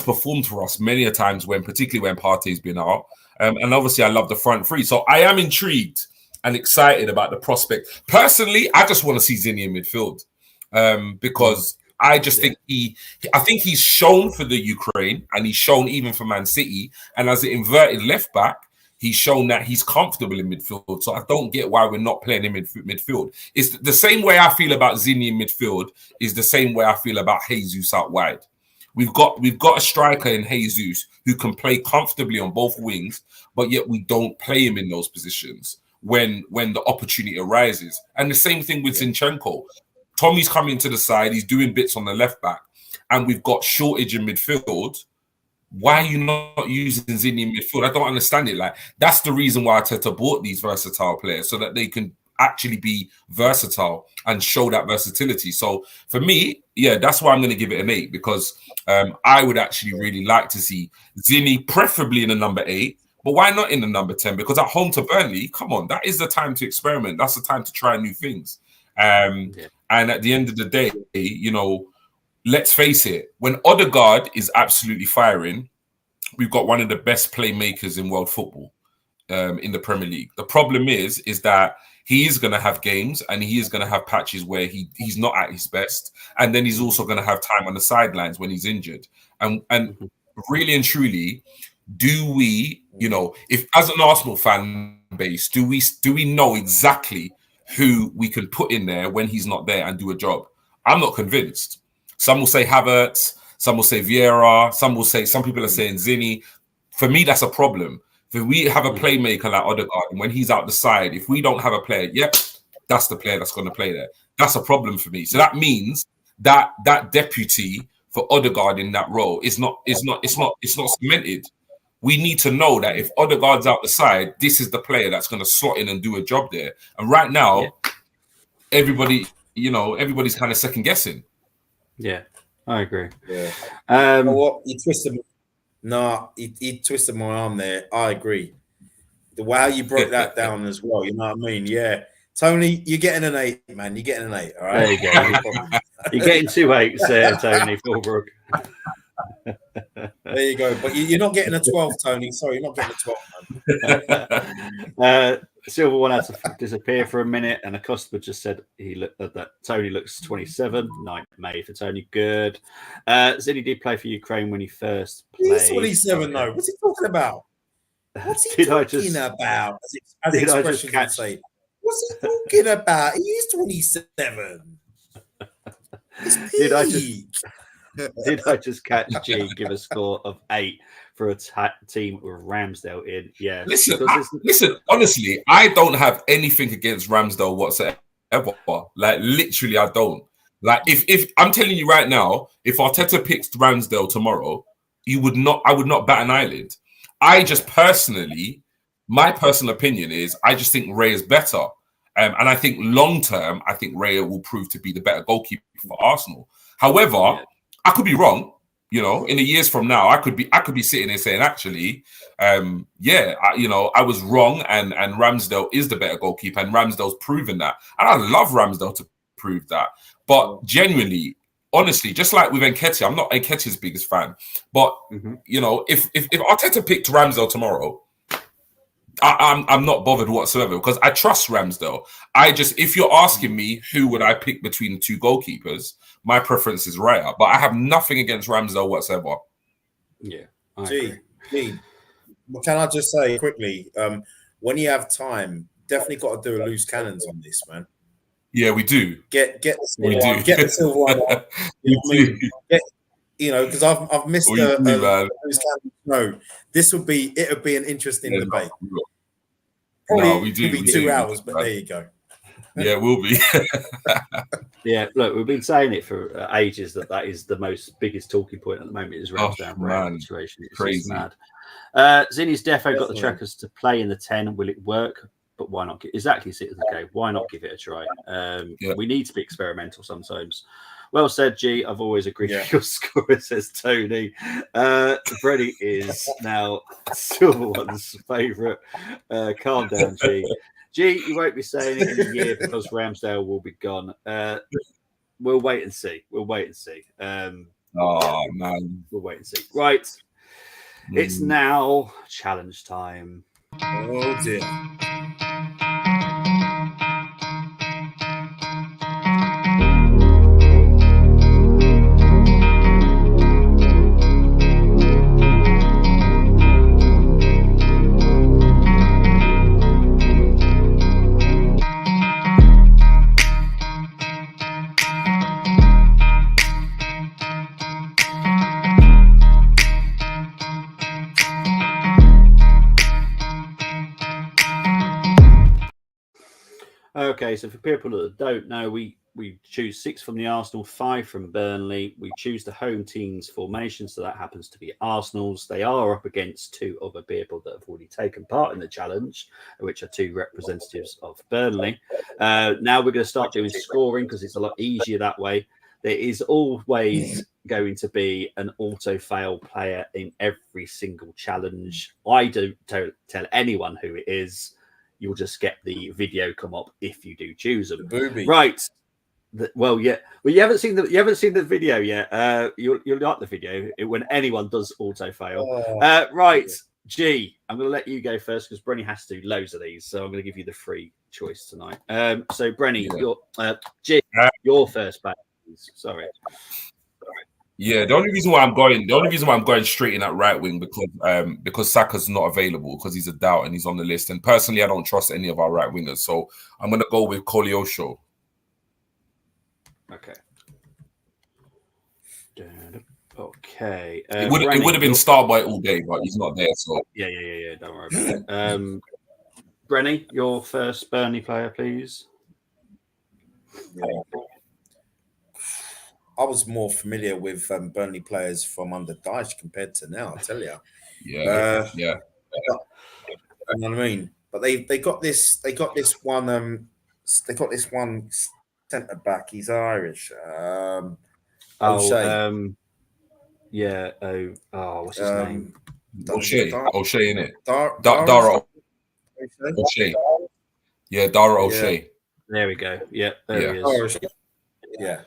performed for us many a times particularly when Partey's been out. And obviously I love the front three. So I am intrigued and excited about the prospect. Personally, I just want to see Zinni in midfield. Because I just think I think he's shown for the Ukraine and he's shown even for Man City. And as an inverted left back, he's shown that he's comfortable in midfield. So I don't get why we're not playing him in midfield. It's the same way I feel about Zinni in midfield is the same way I feel about Jesus out wide. We've got a striker in Jesus who can play comfortably on both wings, but yet we don't play him in those positions when the opportunity arises. And the same thing with Zinchenko. Tommy's coming to the side, he's doing bits on the left back, and we've got shortage in midfield. Why are you not using Zinni in midfield? I don't understand it. Like, that's the reason why Arteta bought these versatile players, so that they can actually be versatile and show that versatility. So for me, yeah, that's why I'm going to give it an 8, because I would actually really like to see Zinni preferably in the number 8, but why not in the number 10? Because at home to Burnley, come on, that is the time to experiment. That's the time to try new things. And at the end of the day, you know, let's face it, when Odegaard is absolutely firing, we've got one of the best playmakers in world football in the Premier League. The problem is that he is going to have games and he is going to have patches where he's not at his best. And then he's also going to have time on the sidelines when he's injured. And really and truly, do we, you know, if as an Arsenal fan base, do we know exactly who we can put in there when he's not there and do a job? I'm not convinced. Some will say Havertz, some will say Vieira, some people are saying Zinni. For me, that's a problem. If we have a playmaker like Odegaard, and when he's out the side, if we don't have a player, that's the player that's going to play there. That's a problem for me. So that means that deputy for Odegaard in that role is not cemented. We need to know that if Odegaard's out the side, this is the player that's going to slot in and do a job there. And right now, everybody's kind of second guessing. Yeah, I agree. Yeah. You know what? He twisted. He twisted my arm there. I agree. The way you broke that down as well. You know what I mean? Yeah. Tony, you're getting an 8, man. You're getting an 8. All right. There you go. You're getting 2 8s there, Tony Fulbrook. There you go. But you're not getting a 12, Tony. Sorry, you're not getting a 12, man. Silver one had to disappear for a minute, and a customer just said he looked that Tony looks 27. 9th May for Tony. Good. Ziddy did play for Ukraine when he first played. He's 27 though. What's he talking about? What's he talking about? As expressions would say. What's he talking about? He is 27. Did I just catch G give a score of 8 for a team with Ramsdale in? Yeah. Listen. Honestly, I don't have anything against Ramsdale whatsoever. Like literally, I don't. Like if I'm telling you right now, if Arteta picks Ramsdale tomorrow, I would not bat an eyelid. I just personally, my personal opinion is, I just think Ray is better. And I think long term, I think Raya will prove to be the better goalkeeper for Arsenal. However, I could be wrong. You know, in the years from now, I could be sitting here saying, actually, I was wrong, and Ramsdale is the better goalkeeper, and Ramsdale's proven that. And I love Ramsdale to prove that. But genuinely, honestly, just like with Nketiah, I'm not Nketiah's biggest fan. But you know, if Arteta picked Ramsdale tomorrow, I'm not bothered whatsoever because I trust Ramsdale. If you're asking me who would I pick between the two goalkeepers, my preference is Raya, but I have nothing against Ramsdale whatsoever. Yeah. Well, can I just say quickly, when you have time, definitely got to do a loose cannons on this, man. Yeah, we do. Get the silver one. Because I've missed loose cannons. No, this would be an interesting debate. Probably be 2 hours, but there you go. Yeah, it will be. Yeah, look, we've been saying it for ages that is the biggest talking point at the moment is Ramsdale situation. It's crazy. Mad. Zinni's defo got the trackers to play in the 10. Will it work? But why not? Exactly, okay. Why not give it a try? We need to be experimental sometimes. Well said, G. I've always agreed with your score, says Tony. Freddie is now Silver One's favourite. Calm down, G. G, you won't be saying it in a year because Ramsdale will be gone. We'll wait and see. Man. We'll wait and see. Right. It's now challenge time. Oh, dear. Okay, so for people that don't know, we choose 6 from the Arsenal, 5 from Burnley. We choose the home team's formation, so that happens to be Arsenal's. They are up against 2 other people that have already taken part in the challenge, which are 2 representatives of Burnley. Now we're going to start doing scoring because it's a lot easier that way. There is always going to be an auto-fail player in every single challenge. I don't tell anyone who it is. You'll just get the video come up if you do choose them. Right. Well, you haven't seen the video yet. You'll like the video when anyone does auto fail. Right, G. I'm going to let you go first because Brenny has to do loads of these, so I'm going to give you the free choice tonight. So Brenny, your first back, please. Sorry. Yeah, the only reason why I'm going straight in that right wing because Saka's not available because he's a doubt and he's on the list. And personally, I don't trust any of our right wingers, so I'm going to go with Koleosho. Okay. Okay. It would have been Starboy all day, but he's not there, so yeah. Don't worry about it. Brenny, your first Burnley player, please. Yeah. I was more familiar with Burnley players from under Dyche compared to now. I tell you. Yeah. You know what I mean? But they got this one centre back. He's Irish. O'Shea. What's his name? O'Shea, innit? Dara O'Shea. Yeah, Dara O'Shea. There we go. Yeah, there he is. Yeah.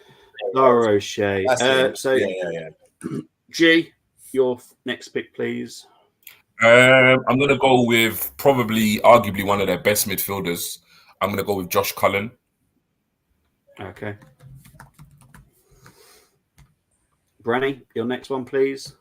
Dara O'Shea. Yeah. G, your next pick, please. I'm going to go with probably, arguably, one of their best midfielders. I'm going to go with Josh Cullen. Okay. Brenny, your next one, please.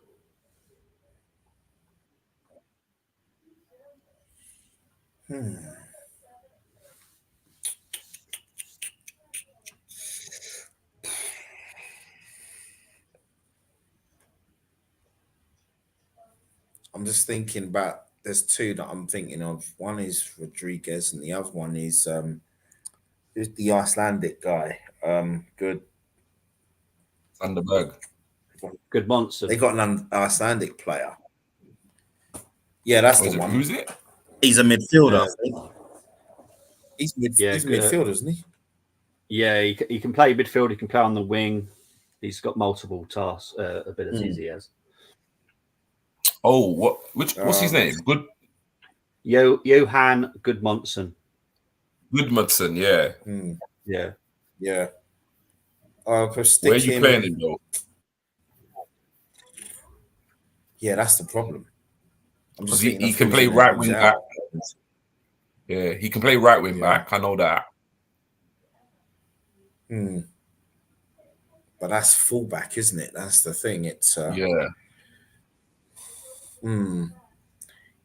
I'm just thinking about. There's two that I'm thinking of. One is Rodriguez, and the other one is who's the Icelandic guy? Good. Thunderberg. Good Monson. They got an Icelandic player. Yeah, that's the one. Who's it? He's a midfielder. I think. He's good. midfielder, isn't he? Yeah, he can play midfield. He can play on the wing. He's got multiple task abilities. He has. Oh, what's his name? Johan Gudmundsson. Gudmundsson, yeah. Yeah. Where are you playing him, though? Yeah, that's the problem. He can play right wing back. Yeah, he can play right wing back. I know that. But that's fullback, isn't it? That's the thing. It's yeah. You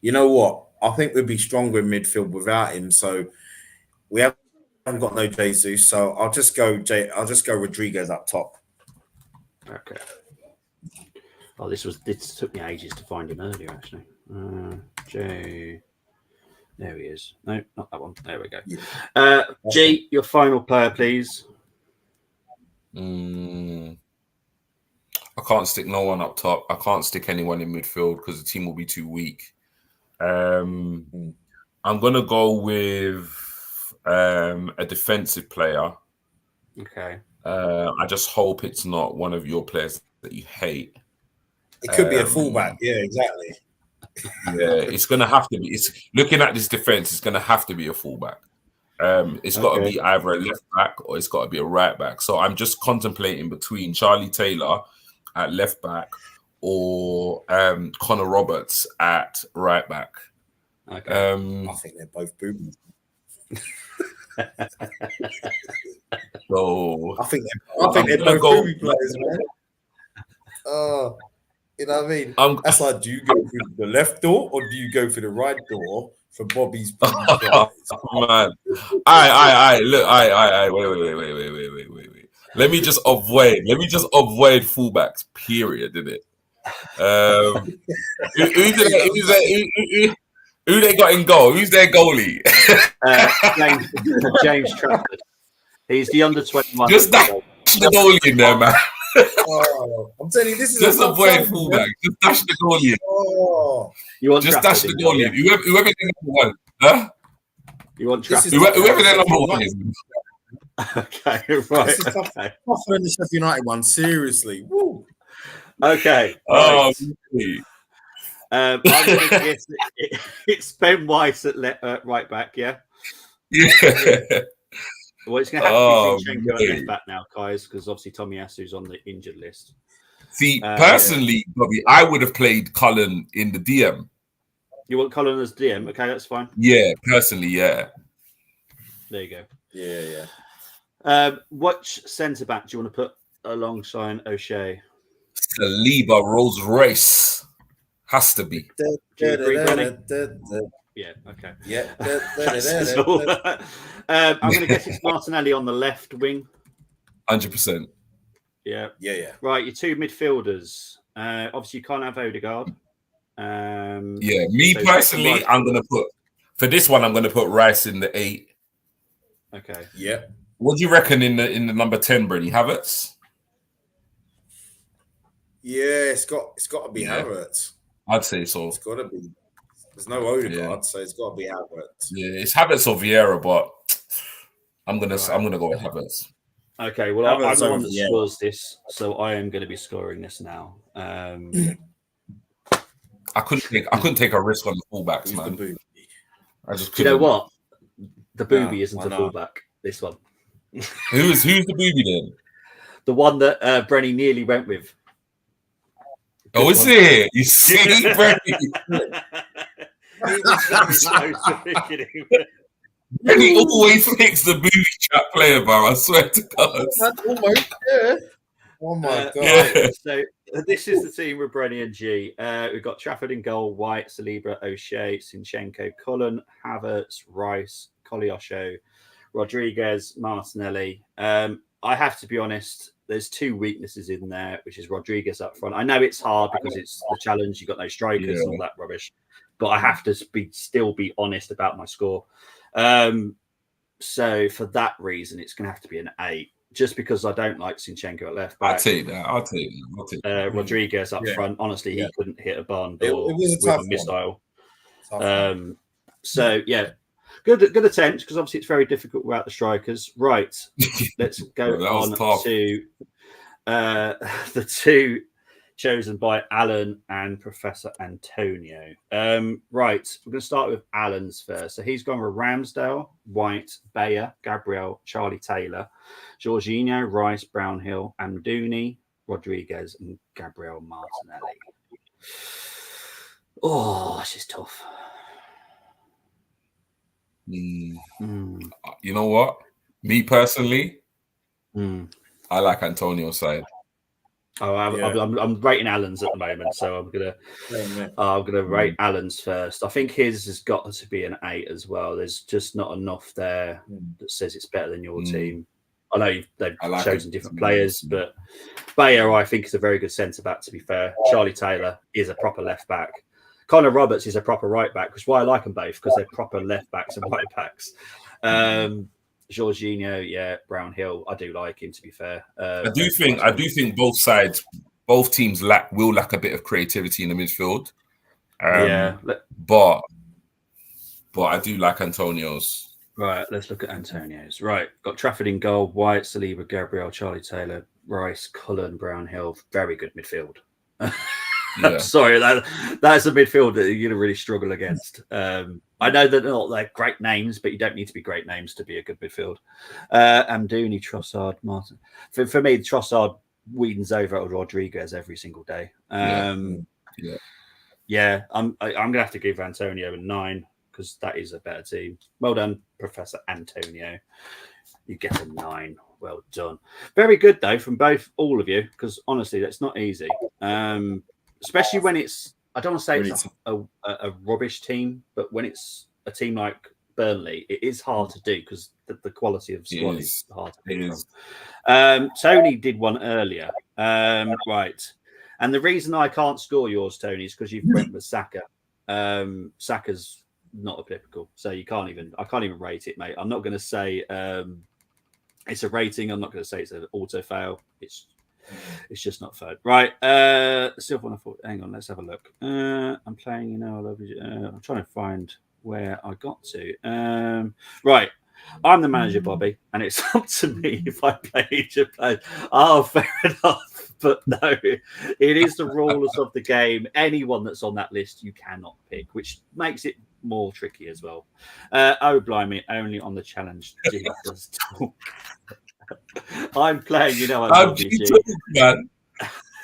know what? I think we'd be stronger in midfield without him. So we haven't got no Jesus. So I'll just go Rodriguez up top. Okay. Oh, this took me ages to find him earlier, actually. There he is. No, not that one. There we go. Yeah. G, your final player, please. I can't stick no one up top. I can't stick anyone in midfield because the team will be too weak. I'm gonna go with a defensive player. Okay. I just hope it's not one of your players that you hate. It could be a fullback. Yeah, exactly. Yeah, it's gonna have to be. It's looking at this defense. It's gonna have to be a fullback. It's got to be either a left back or it's got to be a right back. So I'm just contemplating between Charlie Taylor at left back or Connor Roberts at right back. Okay. I think they're both boobies. So I think they're both booby players, man. Oh, you know what I mean? That's like, do you go through the left door or do you go for the right door for Bobby's booby players? Man, I look, wait. Let me just avoid fullbacks. Period. Did it? Who they got in goal? Who's their goalie? James Trafford. He's the under-21. Just dash the goalie in there, man. Oh, I'm telling you, this is just avoid fullback. Just dash the goalie in. Oh, you want just Trafford dash the goalie in. Whoever their number one, huh? You want Trafford? Whoever their number one is. Okay, right. This is tougher than the Sheffield United one. Seriously. Woo. Okay. Oh, right. I'm going to guess it's Ben Weiss at right back, yeah? Yeah. Well, it's going to have to be Zinchenko at left back now, guys, because obviously Tomiyasu's on the injured list. See, personally, Bobby, I would have played Cullen in the DM. You want Cullen as DM? Okay, that's fine. Yeah, personally, yeah. There you go. Yeah. Which centre back do you want to put alongside O'Shea? Saliba Rolls Royce has to be. Do you agree, Brenny? Yeah. Okay. Yeah. I'm going to guess it's Martinelli on the left wing. 100%. Yeah. Yeah. Right, your two midfielders. Obviously, you can't have Odegaard. Me personally, I'm going to put for this one. I'm going to put Rice in the 8. Okay. Yeah. What do you reckon in the number 10, Brady Havertz? Yeah, it's got to be Havertz. I'd say so. It's got to be. There's no Odegaard, so it's got to be Havertz. Yeah, it's Havertz or Vieira, but I'm gonna go with Havertz. Okay, well, I'm the one that scores this, so I am going to be scoring this now. I couldn't take a risk on the fullbacks, man. I just couldn't. You know what? The booby isn't a fullback. This one. Who's the booby then? The one that Brenny nearly went with. Oh, is it? You see, Brenny? He was very close to picking him. Brenny always picks the booby trap player, bro. I swear to God. That's almost, yeah. Oh my God. Right, so this is the team with Brenny and G. We've got Trafford in goal, White, Saliba, O'Shea, Sinchenko, Cullen, Havertz, Rice, Koleosho, Rodriguez, Martinelli. I have to be honest, there's two weaknesses in there, which is Rodriguez up front. I know it's hard because it's the challenge, you've got no strikers and all that rubbish, but I have to still be honest about my score. So for that reason, it's going to have to be an 8. Just because I don't like Sinchenko at left back. I'll take that. Rodriguez up front. Honestly, he couldn't hit a barn door It was with a missile. So yeah, good attempt because obviously it's very difficult without the strikers. Right, let's go on to the two chosen by Alan and Professor Antonio. Right, we're going to start with Alan's first. So he's gone with Ramsdale, White, Bayer, Gabriel, Charlie Taylor, Jorginho, Rice, Brownhill, Amdouni, Rodriguez, and Gabriel Martinelli. Oh, this is tough. You know what? Me personally, I like Antonio's side. Oh, I'm rating Alan's at the moment, so I'm gonna rate Alan's first. I think his has got to be an 8 as well. There's just not enough there that says it's better than your team. I know they've chosen different players, but Bayer, I think, is a very good centre back. To be fair, Charlie Taylor is a proper left back. Connor Roberts is a proper right back, which is why I like them both because they're proper left backs and right backs. Jorginho, Brownhill, I do like him. To be fair, I do think both teams will lack a bit of creativity in the midfield. But I do like Antonio's. Right, let's look at Antonio's. Right, got Trafford in goal, White, Saliba, Gabriel, Charlie Taylor, Rice, Cullen, Brownhill. Very good midfield. Sorry, that's a midfield that you're going to really struggle against. I know that they're great names, but you don't need to be great names to be a good midfield. Amdouni, Trossard, Martin. For me, Trossard weedens over Rodriguez every single day. I'm going to have to give Antonio a 9 because that is a better team. Well done, Professor Antonio. You get a 9. Well done. Very good though from all of you because honestly, that's not easy. Especially when it's, I don't want to say it's a rubbish team, but when it's a team like Burnley, it is hard to do because the quality of squad is hard to pick from. Tony did one earlier. Right. And the reason I can't score yours, Tony, is because you've went with Saka. Saka's not applicable. So I can't even rate it, mate. I'm not going to say it's a rating. I'm not going to say it's an auto fail. It's just not fair. Right. Hang on, let's have a look. I'm playing, I love you. I'm trying to find where I got to. Right. I'm the manager, Bobby, and it's up to me if I play each of players. Oh, fair enough. But no, it is the rules of the game. Anyone that's on that list, you cannot pick, which makes it more tricky as well. Oh, blimey, only on the challenge. G does talk. I'm playing, I love G. Man.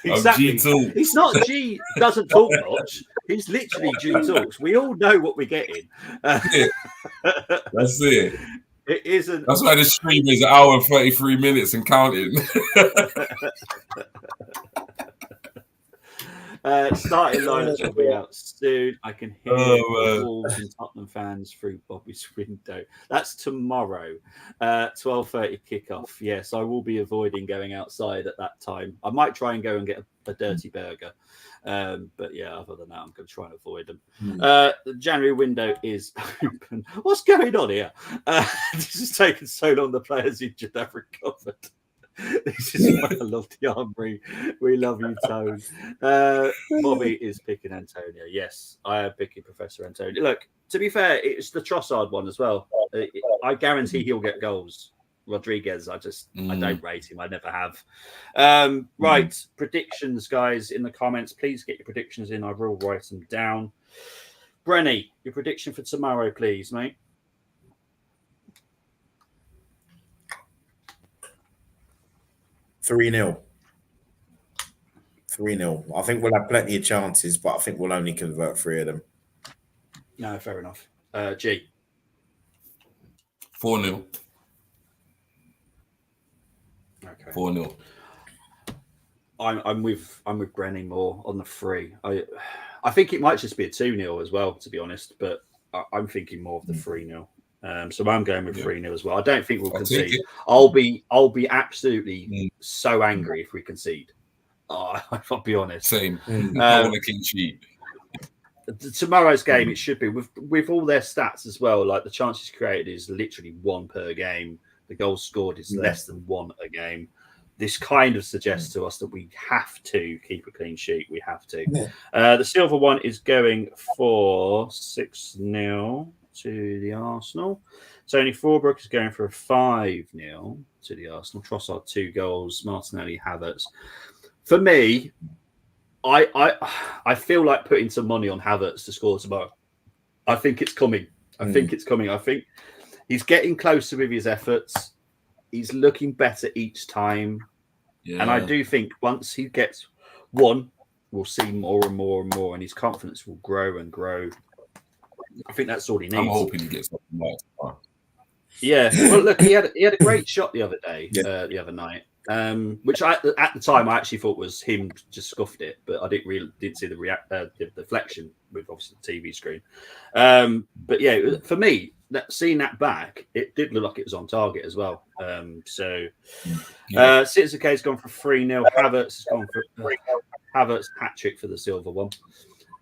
Exactly. It's not G doesn't talk much. He's literally G talks. We all know what we're getting. That's it. It isn't. That's why the stream is 1 hour and 33 minutes and counting. Starting lineups will be out soon. I can hear the Wolves and Tottenham fans through Bobby's window. That's tomorrow, 12:30 kickoff. Yes, I will be avoiding going outside at that time. I might try and go and get a dirty burger. But yeah, other than that, I'm going to try and avoid them. The January window is open. What's going on here? This has taken so long. The players injured have recovered. This is why I love the Armoury. We love you, Tone. Bobby is picking Antonio. Yes, I am picking Professor Antonio. Look, to be fair, it's the Trossard one as well. I guarantee he'll get goals. Rodriguez, I don't rate him. I never have. Right, predictions, guys, in the comments. Please get your predictions in. I will write them down. Brenny, your prediction for tomorrow, please, mate. 3-0. 3-0. I think we'll have plenty of chances, but I think we'll only convert 3 of them. No, fair enough. G. 4-0. Okay. 4-0. I'm with Brenny more on the 3. I think it might just be a 2-0 as well, to be honest, but I'm thinking more of the 3-0. So I'm going with 3-0 as well. I don't think we'll concede. I'll be absolutely so angry if we concede. I'll be honest. Same. I want a clean sheet. Tomorrow's game, it should be with all their stats as well. Like the chances created is literally 1 per game. The goals scored is less than 1 a game. This kind of suggests to us that we have to keep a clean sheet. We have to. The silver one is going for 6-0 to the Arsenal. Tony Forbrook is going for a 5-0 to the Arsenal. Trossard 2 goals. Martinelli, Havertz. For me, I feel like putting some money on Havertz to score tomorrow. I think it's coming. I think he's getting closer with his efforts. He's looking better each time. Yeah. And I do think once he gets one, we'll see more and more and more, and his confidence will grow and grow. I think that's all he needs. I'm hoping he gets something more. Yeah. Well, look, he had a great shot the other day, the other night. Which at the time I actually thought was him just scuffed it, but I didn't see the deflection with obviously the TV screen. But yeah, for me, seeing that back, it did look like it was on target as well. Citizen K's gone for 3-0. Havertz has gone for Havertz hat-trick for the silver one.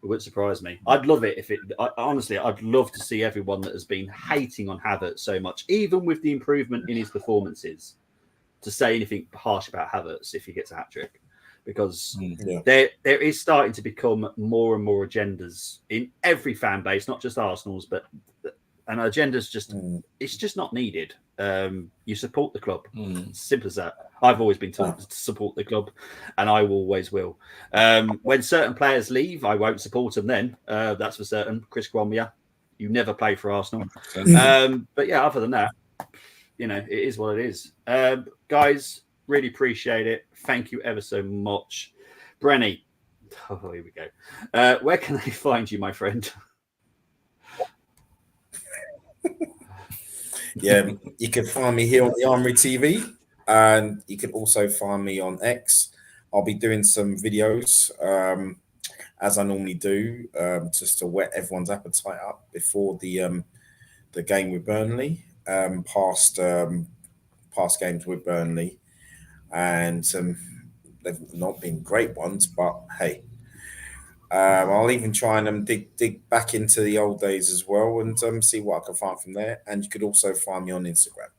It wouldn't surprise me. I'd love it if it. Honestly, I'd love to see everyone that has been hating on Havertz so much, even with the improvement in his performances, to say anything harsh about Havertz if he gets a hat-trick, because there is starting to become more and more agendas in every fan base, not just Arsenal's, but an agenda's just it's just not needed. You support the club, simple as that. I've always been told to support the club, and I always will. When certain players leave, I won't support them. Then that's for certain. Chris Cromwell, you never play for Arsenal. But yeah, other than that, it is what it is. Guys, really appreciate it. Thank you ever so much. Brenny, here we go. Where can they find you, my friend? You can find me here on the Armoury TV, and you can also find me on X. I'll be doing some videos, as I normally do, just to whet everyone's appetite up before the game with Burnley. Past games with Burnley, and they've not been great ones, but hey, I'll even try and dig back into the old days as well, and see what I can find from there. And you could also find me on Instagram.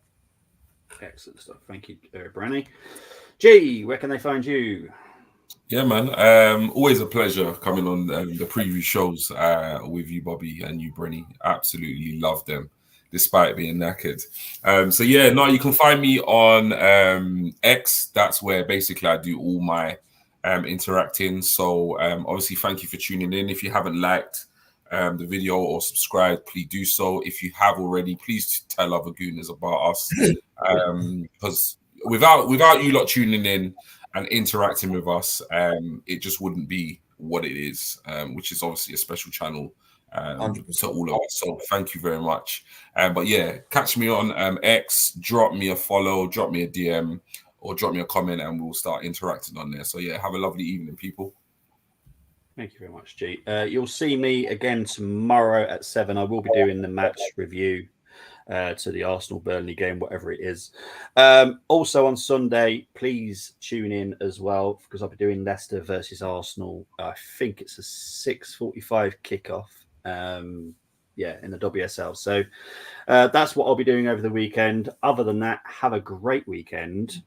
Excellent stuff. Thank you, Branny. G, where can they find you? Yeah, man. Always a pleasure coming on the preview shows with you, Bobby, and you, Brenny. Absolutely love them, despite being knackered. You can find me on X. That's where basically I do all my interacting. So obviously, thank you for tuning in. If you haven't liked the video or subscribed, please do so. If you have already, please tell other gooners about us. Because without you lot tuning in and interacting with us, it just wouldn't be what it is, which is obviously a special channel to all of us. So thank you very much. But yeah, catch me on X, drop me a follow, drop me a DM, or drop me a comment, and we'll start interacting on there. So yeah, have a lovely evening, people. Thank you very much, G. You'll see me again tomorrow at 7. I will be doing the match review to the Arsenal-Burnley game, whatever it is. Also on Sunday, please tune in as well, because I'll be doing Leicester versus Arsenal. I think it's a 6:45 kickoff. In the WSL. So that's what I'll be doing over the weekend. Other than that, have a great weekend.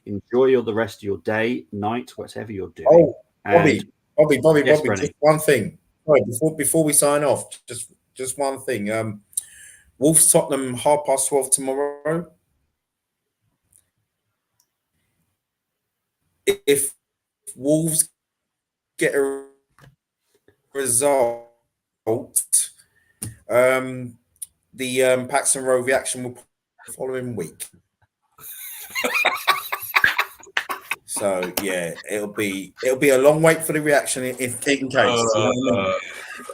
Enjoy the rest of your day, night, whatever you're doing. Oh, Bobby, Yes, just one thing. Sorry, before we sign off, just one thing. Wolves Tottenham 12:30 tomorrow. If Wolves get a result, the Paxton Road reaction will be the following week. So yeah, it'll be a long wait for the reaction in case.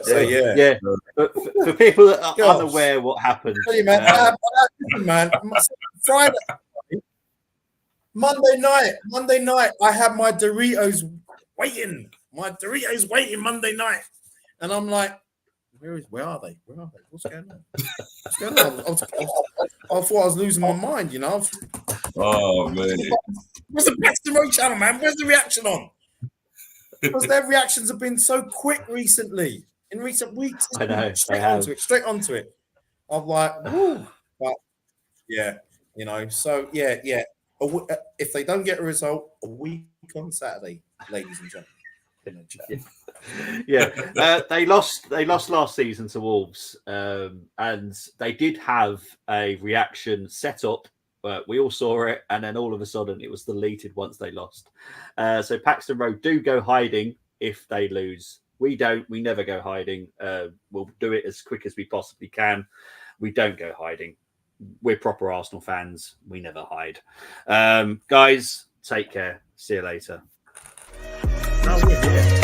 So yeah. But for people that are Gosh. unaware what happened, Tell you, man, Friday, Monday night, I had my Doritos waiting. Monday night, and I'm like, where are they? What's going on? I thought I was losing my mind, you know. Oh man, Where's the Paxton Road channel, man? Where's the reaction on? Because their reactions have been so quick recently. In recent weeks, I know, straight onto it. I'm like, woo. But yeah, you know. So yeah. If they don't get a result, a week on Saturday, ladies and gentlemen. They lost last season to Wolves, and they did have a reaction set up. We all saw it, and then all of a sudden it was deleted once they lost. So Paxton Road do go hiding if they lose. We don't. We never go hiding. We'll do it as quick as we possibly can. We don't go hiding. We're proper Arsenal fans. We never hide. Guys, take care. See you later. Oh, yeah.